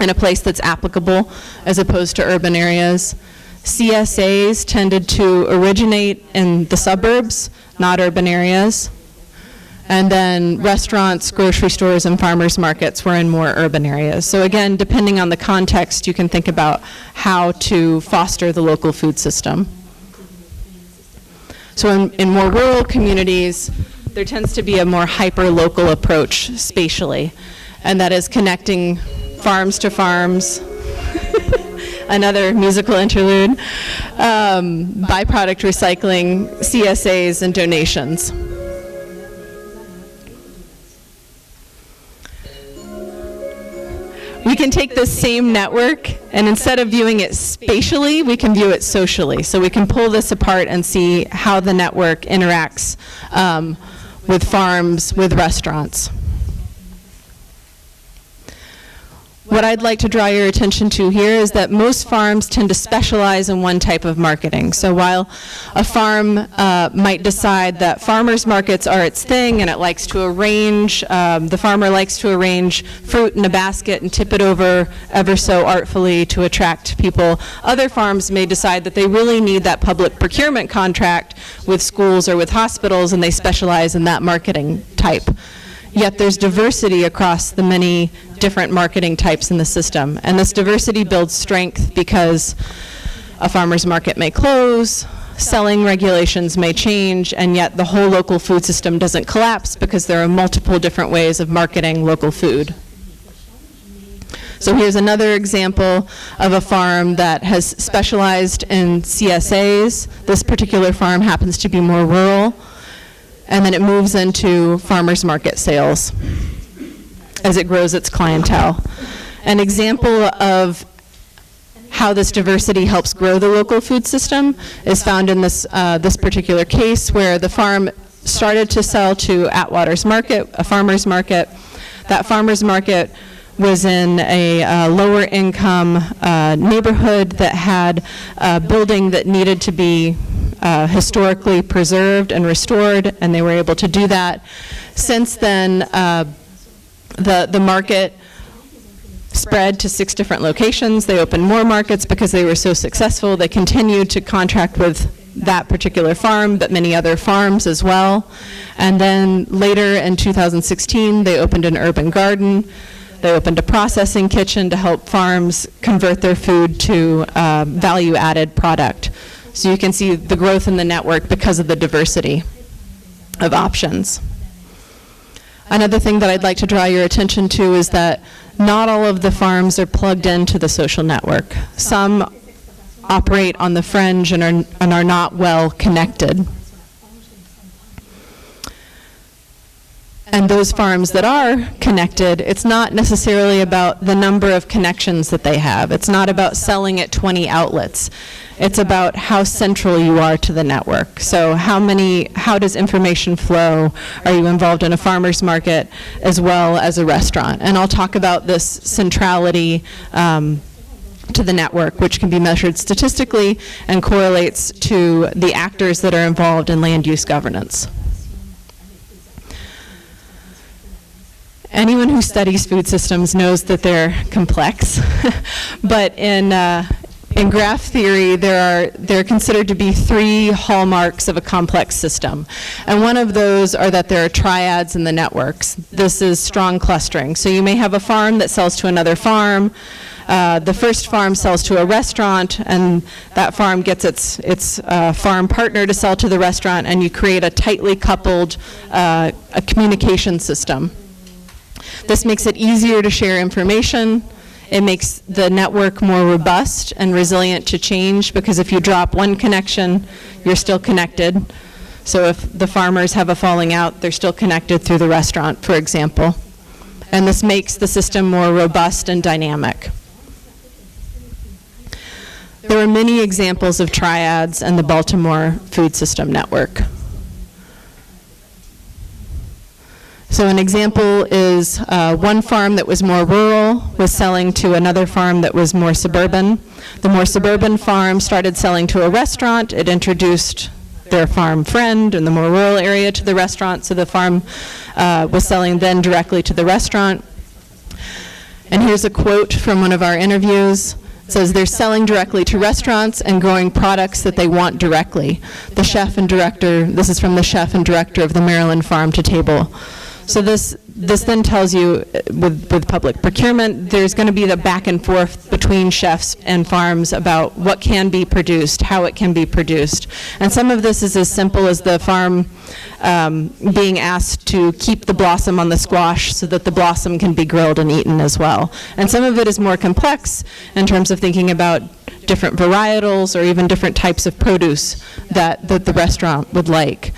in a place that's applicable as opposed to urban areas. CSAs tended to originate in the suburbs, not urban areas. And then restaurants, grocery stores, and farmers markets were in more urban areas. So again, depending on the context, you can think about how to foster the local food system. So in more rural communities, there tends to be a more hyper-local approach spatially, and that is connecting farms to farms, another musical interlude, byproduct recycling, CSAs, and donations. We can take this same network, and instead of viewing it spatially, we can view it socially. So we can pull this apart and see how the network interacts with farms, with restaurants. What I'd like to draw your attention to here is that most farms tend to specialize in one type of marketing. So while a farm might decide that farmers markets are its thing and it likes to arrange, the farmer likes to arrange fruit in a basket and tip it over ever so artfully to attract people, other farms may decide that they really need that public procurement contract with schools or with hospitals, and they specialize in that marketing type. Yet there's diversity across the many different marketing types in the system. And this diversity builds strength because a farmer's market may close, selling regulations may change, and yet the whole local food system doesn't collapse because there are multiple different ways of marketing local food. So here's another example of a farm that has specialized in CSAs. This particular farm happens to be more rural. And then it moves into farmers market sales as it grows its clientele. An example of how this diversity helps grow the local food system is found in this, this particular case, where the farm started to sell to Atwater's Market, a farmer's market. That farmer's market was in a lower income neighborhood that had a building that needed to be historically preserved and restored, and they were able to do that. Since then, the market spread to 6 different locations. They opened more markets because they were so successful. They continued to contract with that particular farm, but many other farms as well. And then later in 2016, they opened an urban garden. They opened a processing kitchen to help farms convert their food to value-added product. So you can see the growth in the network because of the diversity of options. Another thing that I'd like to draw your attention to is that not all of the farms are plugged into the social network. Some operate on the fringe and are not well connected. And those farms that are connected, it's not necessarily about the number of connections that they have. It's not about selling at 20 outlets. It's about how central you are to the network. So how does information flow? Are you involved in a farmer's market as well as a restaurant? And I'll talk about this centrality to the network, which can be measured statistically and correlates to the actors that are involved in land use governance. Anyone who studies food systems knows that they're complex, but in graph theory, there are considered to be 3 hallmarks of a complex system. And one of those are that there are triads in the networks. This is strong clustering. So you may have a farm that sells to another farm. The first farm sells to a restaurant, and that farm gets its farm partner to sell to the restaurant, and you create a tightly coupled a communication system. This makes it easier to share information. It makes the network more robust and resilient to change, because if you drop one connection, you're still connected. So if the farmers have a falling out, they're still connected through the restaurant, for example. And this makes the system more robust and dynamic. There are many examples of triads in the Baltimore food system network. So an example is one farm that was more rural was selling to another farm that was more suburban. The more suburban farm started selling to a restaurant. It introduced their farm friend in the more rural area to the restaurant, so the farm was selling then directly to the restaurant. And here's a quote from one of our interviews. It says, "They're selling directly to restaurants and growing products that they want directly." The chef and director, this is from the chef and director of the Maryland Farm to Table. So this then tells you, with public procurement, there's going to be the back and forth between chefs and farms about what can be produced, how it can be produced. And some of this is as simple as the farm being asked to keep the blossom on the squash so that the blossom can be grilled and eaten as well. And some of it is more complex in terms of thinking about different varietals or even different types of produce that the restaurant would like.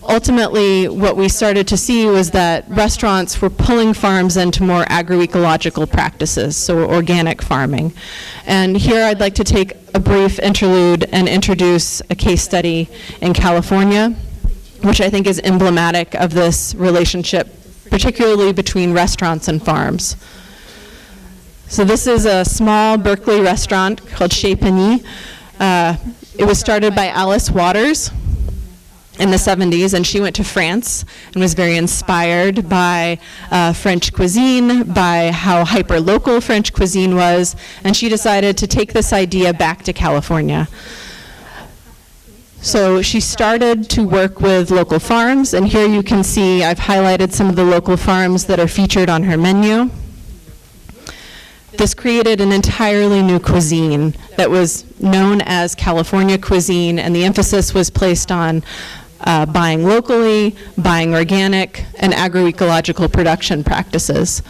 Ultimately, what we started to see was that restaurants were pulling farms into more agroecological practices, so organic farming. And here I'd like to take a brief interlude and introduce a case study in California, which I think is emblematic of this relationship, particularly between restaurants and farms. So this is a small Berkeley restaurant called Chez Penny. It was started by Alice Waters in the 70s, and she went to France and was very inspired by French cuisine, by how hyper-local French cuisine was, and she decided to take this idea back to California. So she started to work with local farms, and here you can see I've highlighted some of the local farms that are featured on her menu. This created an entirely new cuisine that was known as California cuisine, and the emphasis was placed on buying locally, buying organic, and agroecological production practices.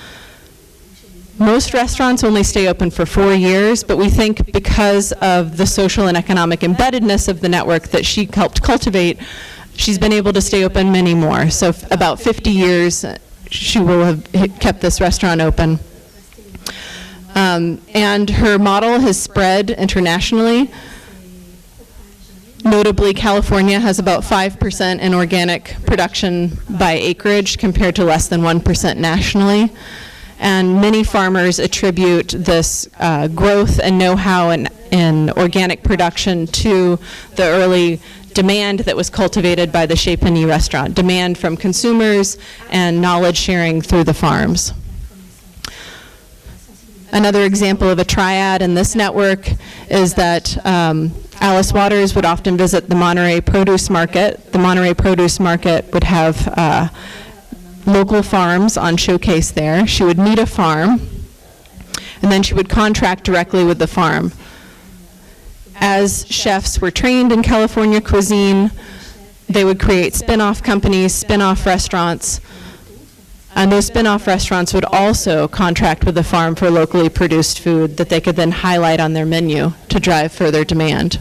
Most restaurants only stay open for 4 years, but we think because of the social and economic embeddedness of the network that she helped cultivate, she's been able to stay open many more. So about 50 years, she will have kept this restaurant open. And her model has spread internationally. Notably, California has about 5% in organic production by acreage compared to less than 1% nationally. And many farmers attribute this growth and know-how in organic production to the early demand that was cultivated by the Chez Penny restaurant, demand from consumers and knowledge sharing through the farms. Another example of a triad in this network is that Alice Waters would often visit the Monterey Produce Market. The Monterey Produce Market would have local farms on showcase there. She would meet a farm, and then she would contract directly with the farm. As chefs were trained in California cuisine, they would create spin-off companies, spin-off restaurants, and those spin-off restaurants would also contract with the farm for locally produced food that they could then highlight on their menu to drive further demand.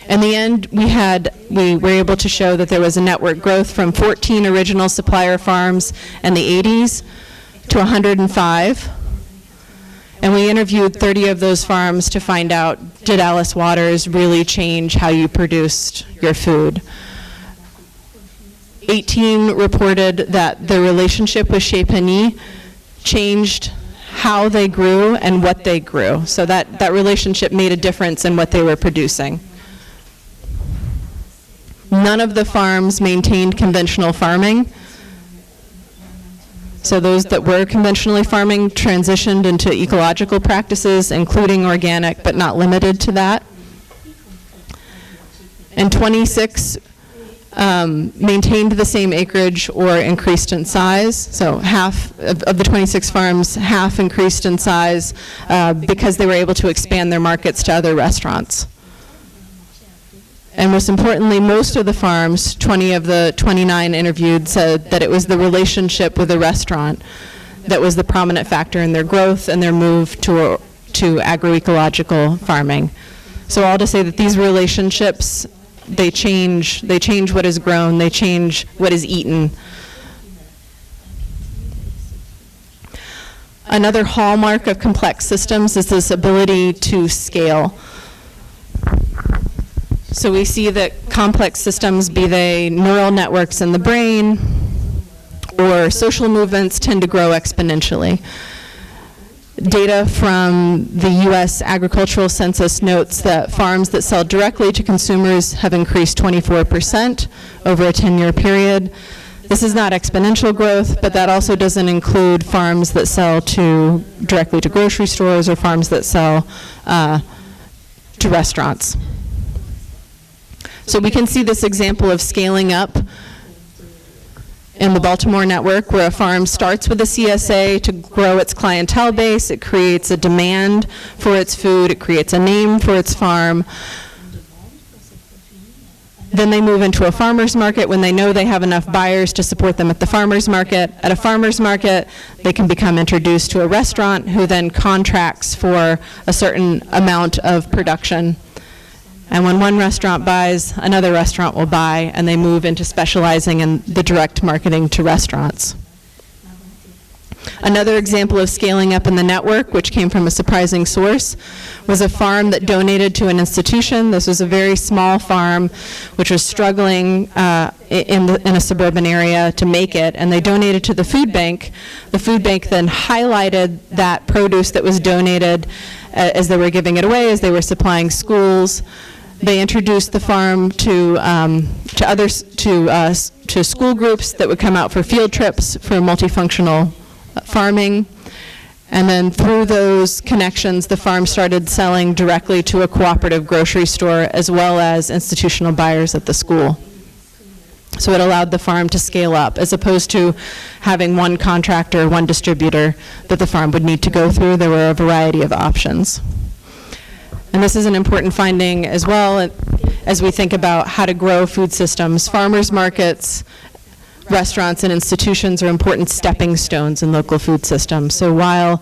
In the end, we were able to show that there was a network growth from 14 original supplier farms in the 80s to 105. And we interviewed 30 of those farms to find out, did Alice Waters really change how you produced your food? 18 reported that their relationship with Chez Penny changed how they grew and what they grew. So that relationship made a difference in what they were producing. None of the farms maintained conventional farming. So those that were conventionally farming transitioned into ecological practices, including organic, but not limited to that. And 26 maintained the same acreage or increased in size. So half of the 26 farms, half increased in size because they were able to expand their markets to other restaurants. And most importantly, most of the farms, 20 of the 29 interviewed, said that it was the relationship with the restaurant that was the prominent factor in their growth and their move to agroecological farming. So all to say that these relationships, they change what is grown, they change what is eaten. Another hallmark of complex systems is this ability to scale. So we see that complex systems, be they neural networks in the brain or social movements, tend to grow exponentially. Data from the U.S. Agricultural Census notes that farms that sell directly to consumers have increased 24% over a 10-year period. This is not exponential growth, but that also doesn't include farms that sell directly to grocery stores or farms that sell to restaurants. So we can see this example of scaling up in the Baltimore network, where a farm starts with a CSA to grow its clientele base. It creates a demand for its food. It creates a name for its farm. Then they move into a farmer's market when they know they have enough buyers to support them at the farmer's market. At a farmer's market, they can become introduced to a restaurant who then contracts for a certain amount of production. And when one restaurant buys, another restaurant will buy, and they move into specializing in the direct marketing to restaurants. Another example of scaling up in the network, which came from a surprising source, was a farm that donated to an institution. This was a very small farm which was struggling in a suburban area to make it, and they donated to the food bank. The food bank then highlighted that produce that was donated as they were giving it away, as they were supplying schools. They introduced the farm to school groups that would come out for field trips for multifunctional farming. And then through those connections, the farm started selling directly to a cooperative grocery store as well as institutional buyers at the school. So it allowed the farm to scale up, as opposed to having one contractor, one distributor that the farm would need to go through. There were a variety of options. And this is an important finding as well as we think about how to grow food systems. Farmers markets, restaurants, and institutions are important stepping stones in local food systems. So while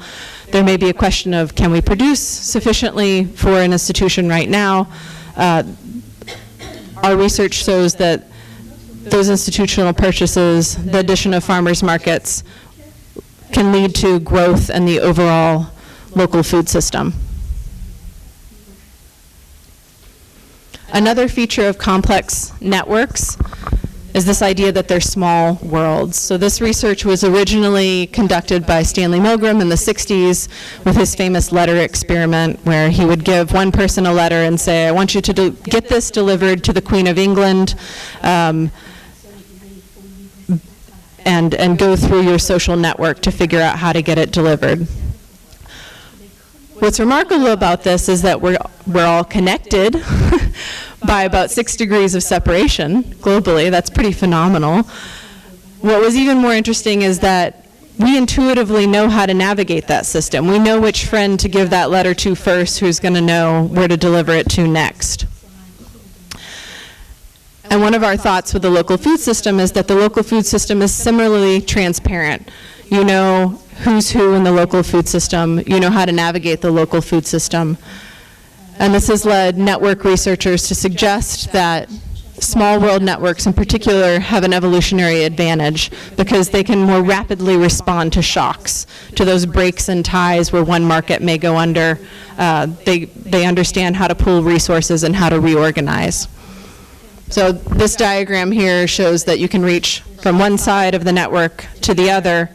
there may be a question of can we produce sufficiently for an institution right now, our research shows that those institutional purchases, the addition of farmers markets, can lead to growth in the overall local food system. Another feature of complex networks is this idea that they're small worlds. So this research was originally conducted by Stanley Milgram in the 60s with his famous letter experiment, where he would give one person a letter and say, I want you to get this delivered to the Queen of England, and go through your social network to figure out how to get it delivered. What's remarkable about this is that we're all connected by about 6 degrees of separation globally. That's pretty phenomenal. What was even more interesting is that we intuitively know how to navigate that system. We know which friend to give that letter to first, who's going to know where to deliver it to next. And one of our thoughts with the local food system is that the local food system is similarly transparent. You know who's who in the local food system. You know how to navigate the local food system. And this has led network researchers to suggest that small world networks in particular have an evolutionary advantage because they can more rapidly respond to shocks, to those breaks and ties where one market may go under. They understand how to pool resources and how to reorganize. So this diagram here shows that you can reach from one side of the network to the other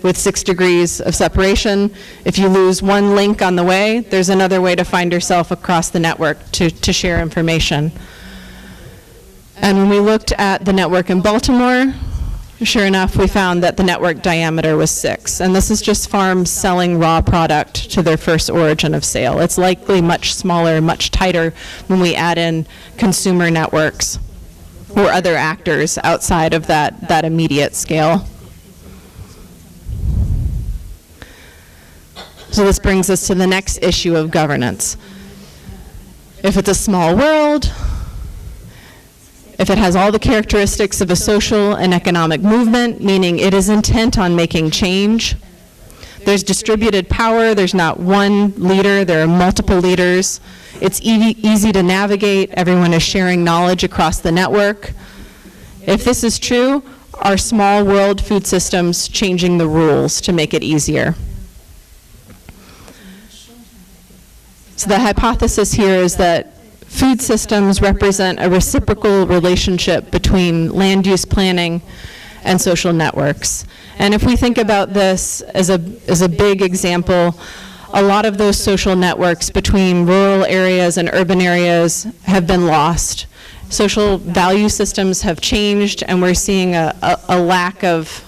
with 6 degrees of separation. If you lose one link on the way, there's another way to find yourself across the network to share information. And when we looked at the network in Baltimore, sure enough, we found that the network diameter was 6. And this is just farms selling raw product to their first origin of sale. It's likely much smaller, much tighter when we add in consumer networks or other actors outside of that immediate scale. So this brings us to the next issue of governance. If it's a small world, if it has all the characteristics of a social and economic movement, meaning it is intent on making change, there's distributed power, there's not one leader, there are multiple leaders, it's easy to navigate, everyone is sharing knowledge across the network. If this is true, are small world food systems changing the rules to make it easier? So the hypothesis here is that food systems represent a reciprocal relationship between land use planning and social networks. And if we think about this as a big example, a lot of those social networks between rural areas and urban areas have been lost. Social value systems have changed, and we're seeing a lack of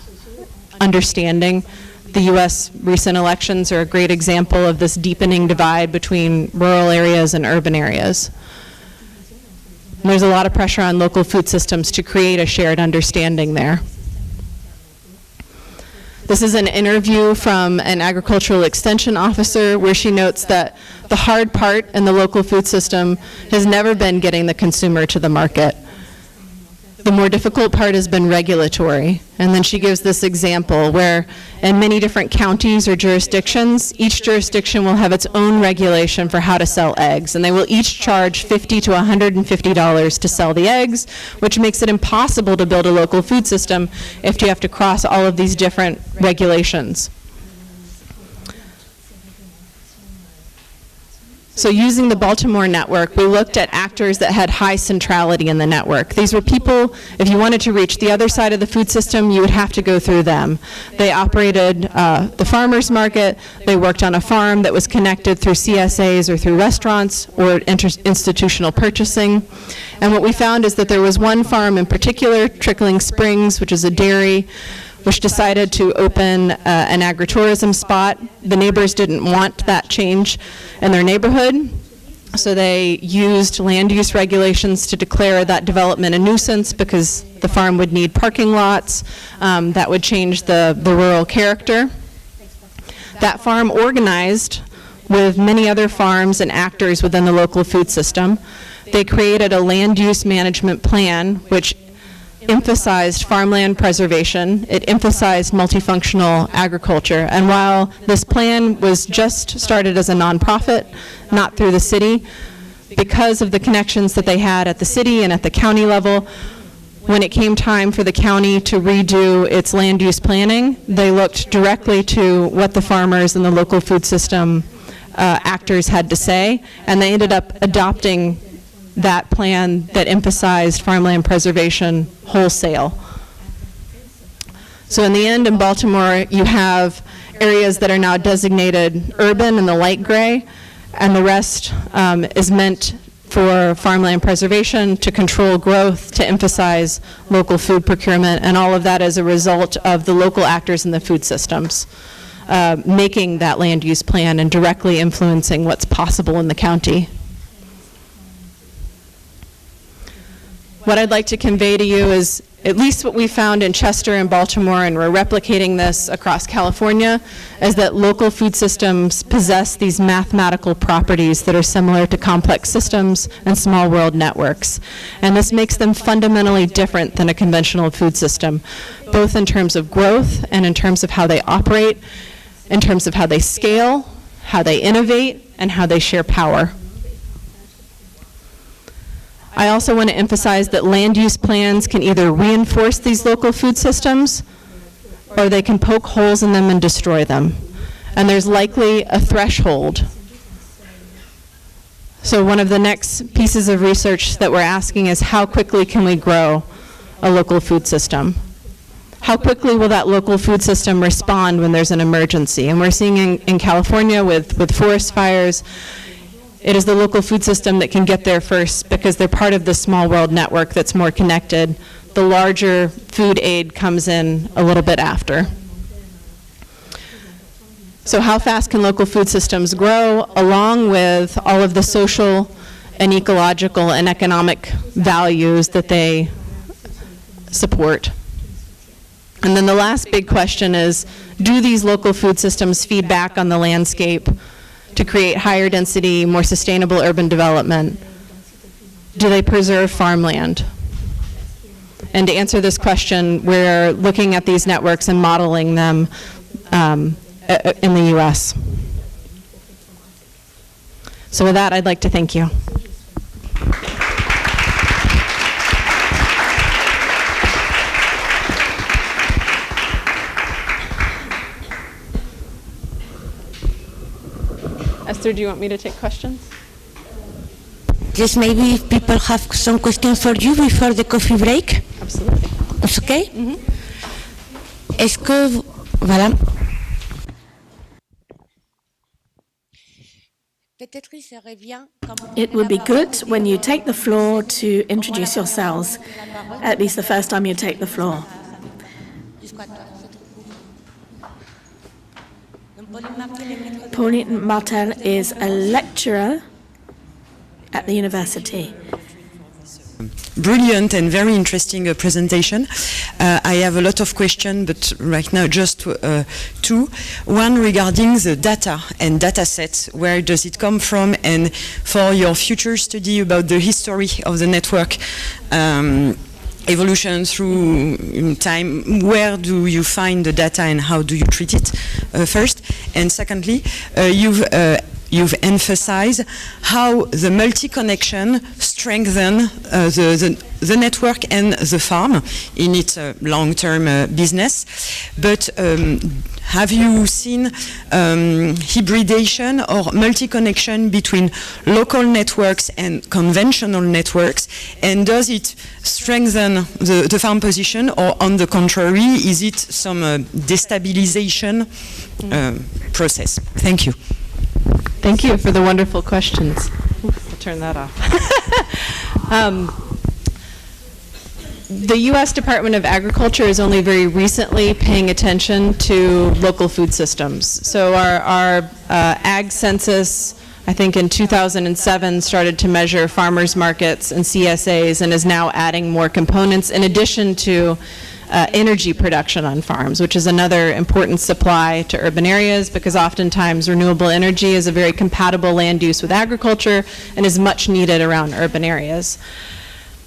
understanding. The U.S. recent elections are a great example of this deepening divide between rural areas and urban areas. And there's a lot of pressure on local food systems to create a shared understanding there. This is an interview from an agricultural extension officer where she notes that the hard part in the local food system has never been getting the consumer to the market. The more difficult part has been regulatory. And then she gives this example where in many different counties or jurisdictions, each jurisdiction will have its own regulation for how to sell eggs. And they will each charge $50 to $150 to sell the eggs, which makes it impossible to build a local food system if you have to cross all of these different regulations. So using the Baltimore network, we looked at actors that had high centrality in the network. These were people, if you wanted to reach the other side of the food system, you would have to go through them. They operated the farmer's market. They worked on a farm that was connected through CSAs or through restaurants or institutional purchasing. And what we found is that there was one farm in particular, Trickling Springs, which is a dairy, which decided to open an agritourism spot. The neighbors didn't want that change in their neighborhood, so they used land use regulations to declare that development a nuisance because the farm would need parking lots. That would change the rural character. That farm organized with many other farms and actors within the local food system. They created a land use management plan which emphasized farmland preservation. It emphasized multifunctional agriculture. And while this plan was just started as a nonprofit, not through the city, because of the connections that they had at the city and at the county level, when it came time for the county to redo its land use planning, they looked directly to what the farmers and the local food system actors had to say, and they ended up adopting that plan that emphasized farmland preservation wholesale. So in the end, in Baltimore, you have areas that are now designated urban in the light gray, and the rest is meant for farmland preservation, to control growth, to emphasize local food procurement, and all of that as a result of the local actors in the food systems making that land use plan and directly influencing what's possible in the county. What I'd like to convey to you is at least what we found in Chester and Baltimore, and we're replicating this across California, is that local food systems possess these mathematical properties that are similar to complex systems and small world networks. And this makes them fundamentally different than a conventional food system, both in terms of growth and in terms of how they operate, in terms of how they scale, how they innovate, and how they share power. I also want to emphasize that land use plans can either reinforce these local food systems or they can poke holes in them and destroy them. And there's likely a threshold. So one of the next pieces of research that we're asking is how quickly can we grow a local food system? How quickly will that local food system respond when there's an emergency? And we're seeing in California with forest fires, it is the local food system that can get there first because they're part of the small world network that's more connected. The larger food aid comes in a little bit after. So how fast can local food systems grow along with all of the social and ecological and economic values that they support? And then the last big question is, do these local food systems feed back on the landscape to create higher density, more sustainable urban development? Do they preserve farmland? And to answer this question, we're looking at these networks and modeling them in the US. So with that, I'd like to thank you. Esther, do you want me to take questions? Just maybe if people have some questions for you before the coffee break. Absolutely. It's okay? Mm-hmm. Est-ce que, voilà. It would be good when you take the floor to introduce yourselves, at least the first time you take the floor. Pauline Martel is a lecturer at the university. Brilliant and very interesting presentation. I have a lot of questions, but right now just two. One regarding the data and data sets. Where does it come from? And for your future study about the history of the network, evolution through time, where do you find the data and how do you treat it first? And secondly, you've emphasized how the multi-connection strengthen the network and the farm in its long-term business. But have you seen hybridation or multi-connection between local networks and conventional networks? And does it strengthen the farm position, or on the contrary, is it some destabilization process? Thank you. Thank you for the wonderful questions. Oof, I'll turn that off. The U.S. Department of Agriculture is only very recently paying attention to local food systems. So our ag census, I think in 2007, started to measure farmers markets and CSAs, and is now adding more components in addition to energy production on farms, which is another important supply to urban areas, because oftentimes renewable energy is a very compatible land use with agriculture and is much needed around urban areas.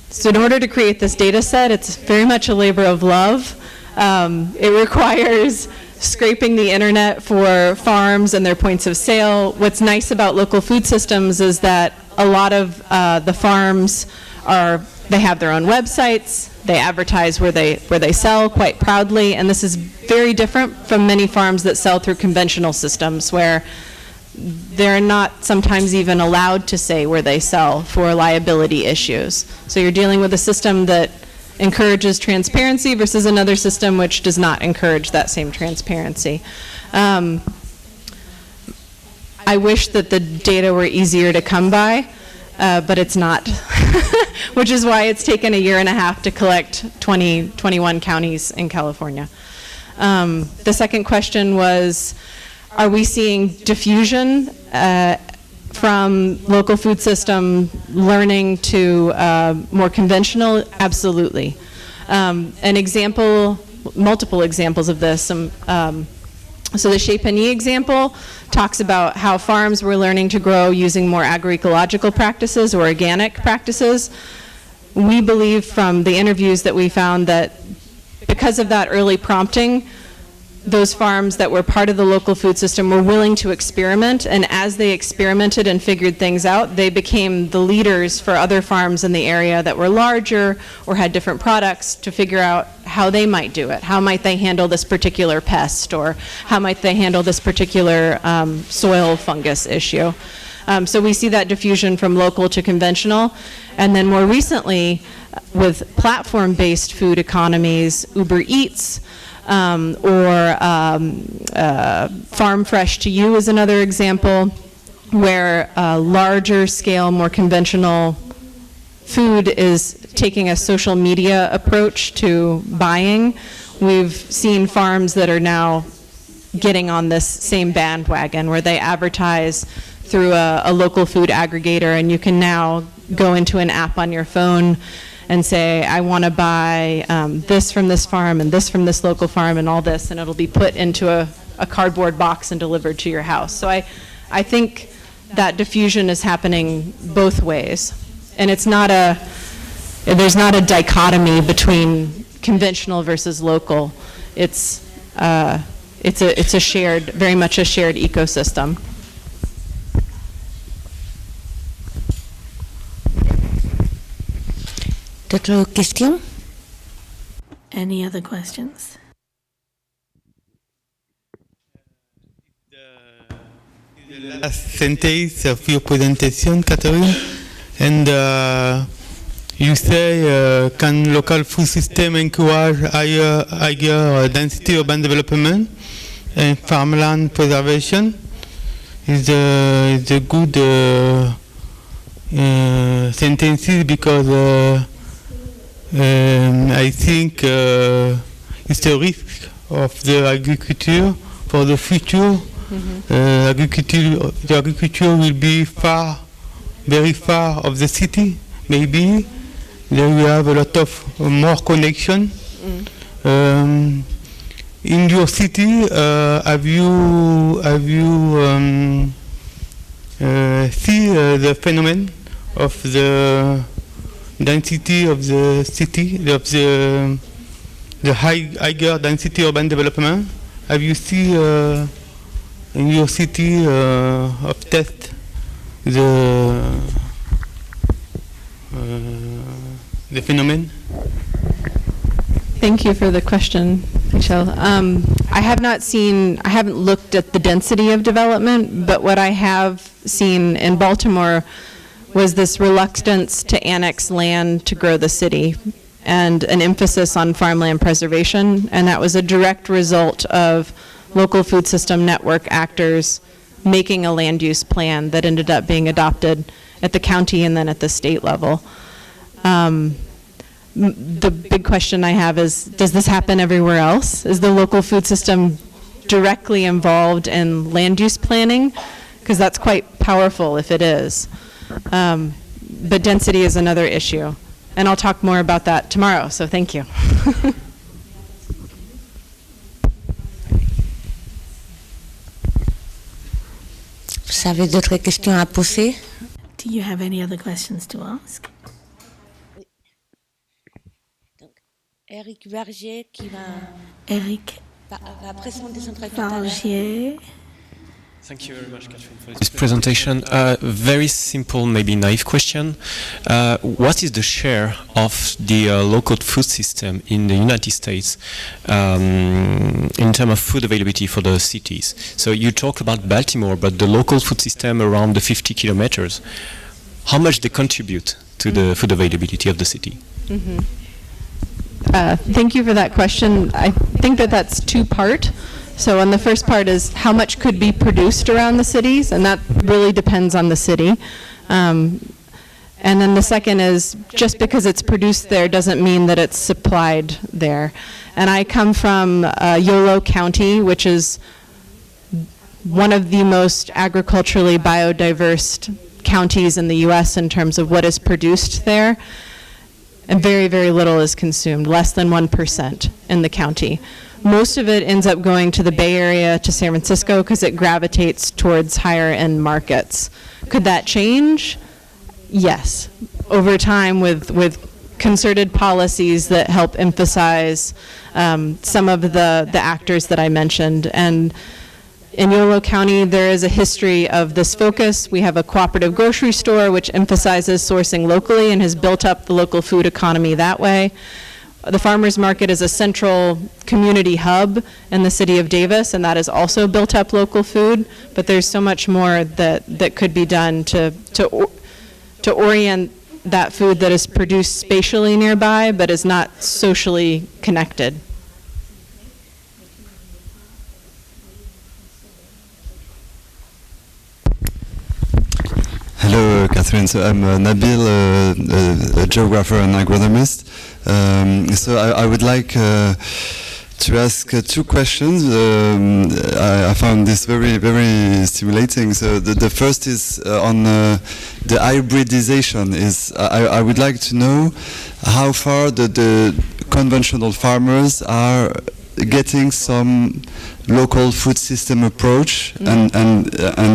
So in order to create this data set, it's very much a labor of love. It requires scraping the internet for farms and their points of sale. What's nice about local food systems is that a lot of the farms they have their own websites, they advertise where they sell quite proudly, and this is very different from many farms that sell through conventional systems where they're not sometimes even allowed to say where they sell for liability issues. So you're dealing with a system that encourages transparency versus another system which does not encourage that same transparency. I wish that the data were easier to come by, but it's not, which is why it's taken a year and a half to collect 21 counties in California. The second question was, are we seeing diffusion from local food system learning to more conventional? Absolutely. An example, multiple examples of this. So the Chez Pagny example talks about how farms were learning to grow using more agroecological practices or organic practices. We believe from the interviews that we found that because of that early prompting, those farms that were part of the local food system were willing to experiment, and as they experimented and figured things out, they became the leaders for other farms in the area that were larger or had different products to figure out how they might do it. How might they handle this particular pest, or how might they handle this particular soil fungus issue? So we see that diffusion from local to conventional, and then more recently with platform-based food economies, Uber Eats, or Farm Fresh to You is another example, where larger scale, more conventional food is taking a social media approach to buying. We've seen farms that are now getting on this same bandwagon where they advertise through a local food aggregator, and you can now go into an app on your phone and say, I want to buy this from this farm and this from this local farm and all this, and it'll be put into a cardboard box and delivered to your house. So I think that diffusion is happening both ways. And there's not a dichotomy between conventional versus local. It's a shared, very much a shared ecosystem. D'autres questions? Any other questions? The last sentence of your presentation, Catherine, and you say, can local food system encourage higher density urban development and farmland preservation? Is a good sentences, because I think it's a risk of the agriculture for the future. The agriculture will be very far of the city. Maybe there we have a lot of more connection. In your city, have you see the phenomenon of the density of the city, of the higher density urban development? Have you seen in your city of test the phenomenon? Thank you for the question, Michelle. I haven't looked at the density of development, but what I have seen in Baltimore was this reluctance to annex land to grow the city and an emphasis on farmland preservation, and that was a direct result of local food system network actors making a land use plan that ended up being adopted at the county and then at the state level. The big question I have is, does this happen everywhere else? Is the local food system directly involved in land use planning? Because that's quite powerful if it is. But density is another issue. And I'll talk more about that tomorrow, so thank you. Vous avez d'autres questions à poser? Do you have any other questions to ask? Eric Vergier qui Eric va présenter son travail tout à l'heure. Vargier. Thank you very much, Catherine, for this presentation. Very simple, maybe naive question. What is the share of the local food system in the United States in terms of food availability for the cities? So you talk about Baltimore, but the local food system around the 50 kilometers, how much they contribute to the food availability of the city? Mm-hmm. Thank you for that question. I think that that's two-part. So on the first part is how much could be produced around the cities, and that really depends on the city. And then the second is just because it's produced there doesn't mean that it's supplied there. And I come from Yolo County, which is one of the most agriculturally biodiverse counties in the U.S. in terms of what is produced there. And very, very little is consumed, less than 1% in the county. Most of it ends up going to the Bay Area, to San Francisco, because it gravitates towards higher end markets. Could that change? Yes. Over time with concerted policies that help emphasize some of the actors that I mentioned. And in Yolo County, there is a history of this focus. We have a cooperative grocery store which emphasizes sourcing locally and has built up the local food economy that way. The farmers market is a central community hub in the city of Davis, and that has also built up local food, but there's so much more that could be done to orient that food that is produced spatially nearby but is not socially connected. Hello, Catherine. So I'm Nabil, a geographer and agronomist. So I would like to ask two questions. I found this very, very stimulating. So the first is on the hybridization. I would like to know how far the conventional farmers are getting some local food system approach, and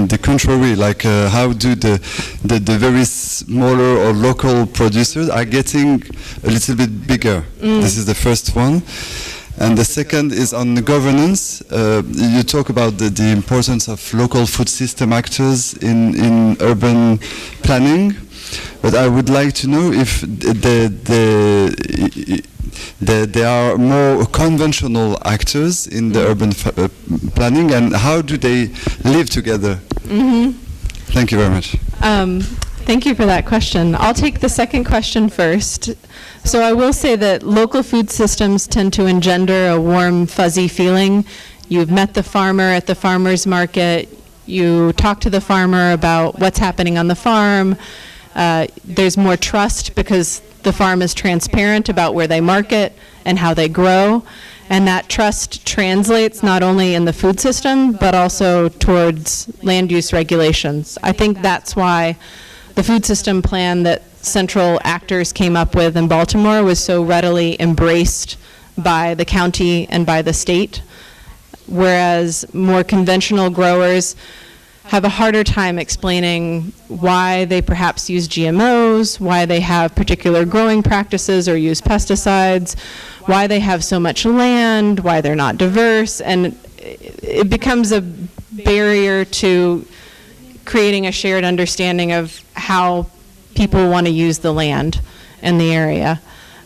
the contrary, like how do the very smaller or local producers are getting a little bit bigger. This is the first one. And the second is on the governance. You talk about the importance of local food system actors in urban planning, but I would like to know if there are more conventional actors in the urban planning, and how do they live together? Mm-hmm. Thank you very much. Thank you for that question. I'll take the second question first. So I will say that local food systems tend to engender a warm, fuzzy feeling. You've met the farmer at the farmer's market. You talk to the farmer about what's happening on the farm. There's more trust because the farm is transparent about where they market and how they grow. And that trust translates not only in the food system, but also towards land use regulations. I think that's why the food system plan that central actors came up with in Baltimore was so readily embraced by the county and by the state, whereas more conventional growers have a harder time explaining why they perhaps use GMOs, why they have particular growing practices or use pesticides, why they have so much land, why they're not diverse, and it becomes a barrier to creating a shared understanding of how people want to use the land in the area.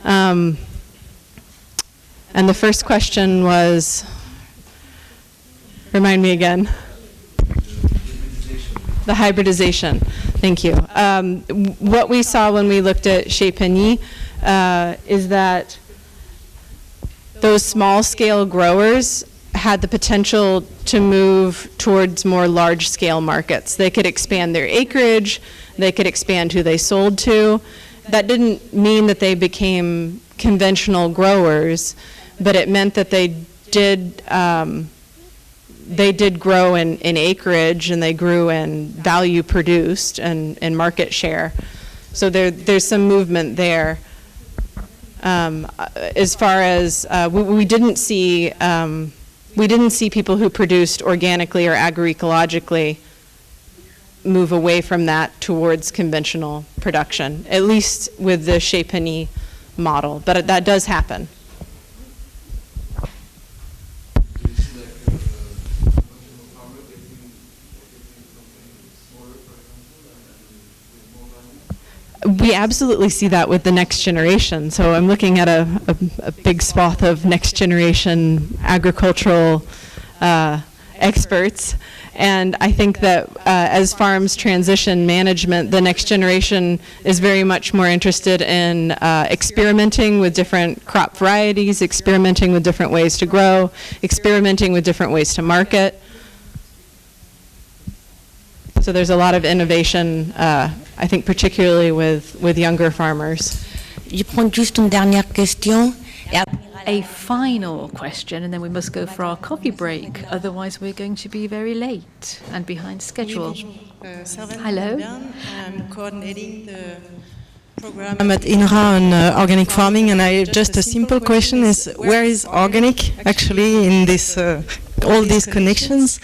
And the first question was, remind me again. The hybridization. Thank you. What we saw when we looked at Chez Pigny is that those small-scale growers had the potential to move towards more large-scale markets. They could expand their acreage, they could expand who they sold to. That didn't mean that they became conventional growers, but it meant that they did grow in acreage, and they grew in value produced and market share. So there's some movement there. As far as we didn't see people who produced organically or agroecologically move away from that towards conventional production, at least with the Chez Pigny model, but that does happen. We absolutely see that with the next generation. So I'm looking at a big swath of next generation agricultural experts. And I think that as farms transition management, the next generation is very much more interested in experimenting with different crop varieties, experimenting with different ways to grow, experimenting with different ways to market. So there's a lot of innovation, I think particularly with younger farmers. Je prends juste une dernière question. A final question, and then we must go for our coffee break. Otherwise, we're going to be very late and behind schedule. Hello. I'm coordinating the program at INRA on organic farming, and just a simple question is, where is organic actually in this all these connections?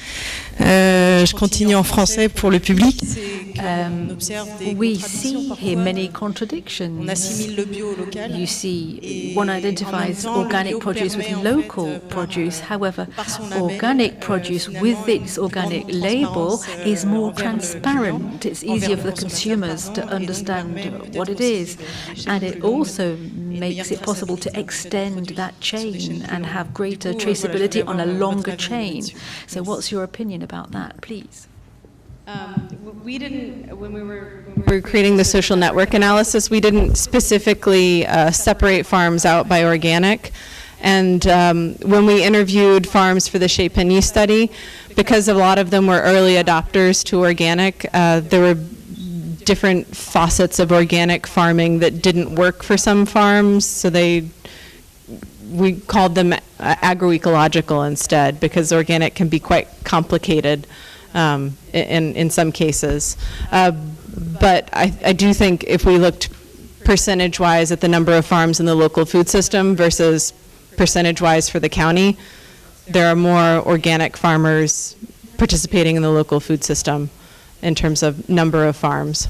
Je continue en français pour le public. We see here many contradictions. You see, one identifies organic produce with local produce. However, organic produce with its organic label is more transparent. It's easier for the consumers to understand what it is. And it also makes it possible to extend that chain and have greater traceability on a longer chain. So what's your opinion about that, please? We didn't, when we were creating the social network analysis, we didn't specifically separate farms out by organic. And when we interviewed farms for the Chez Pigny study, because a lot of them were early adopters to organic, there were different facets of organic farming that didn't work for some farms, so we called them agroecological instead, because organic can be quite complicated in some cases. But I do think if we looked percentage-wise at the number of farms in the local food system versus percentage-wise for the county, there are more organic farmers participating in the local food system in terms of number of farms.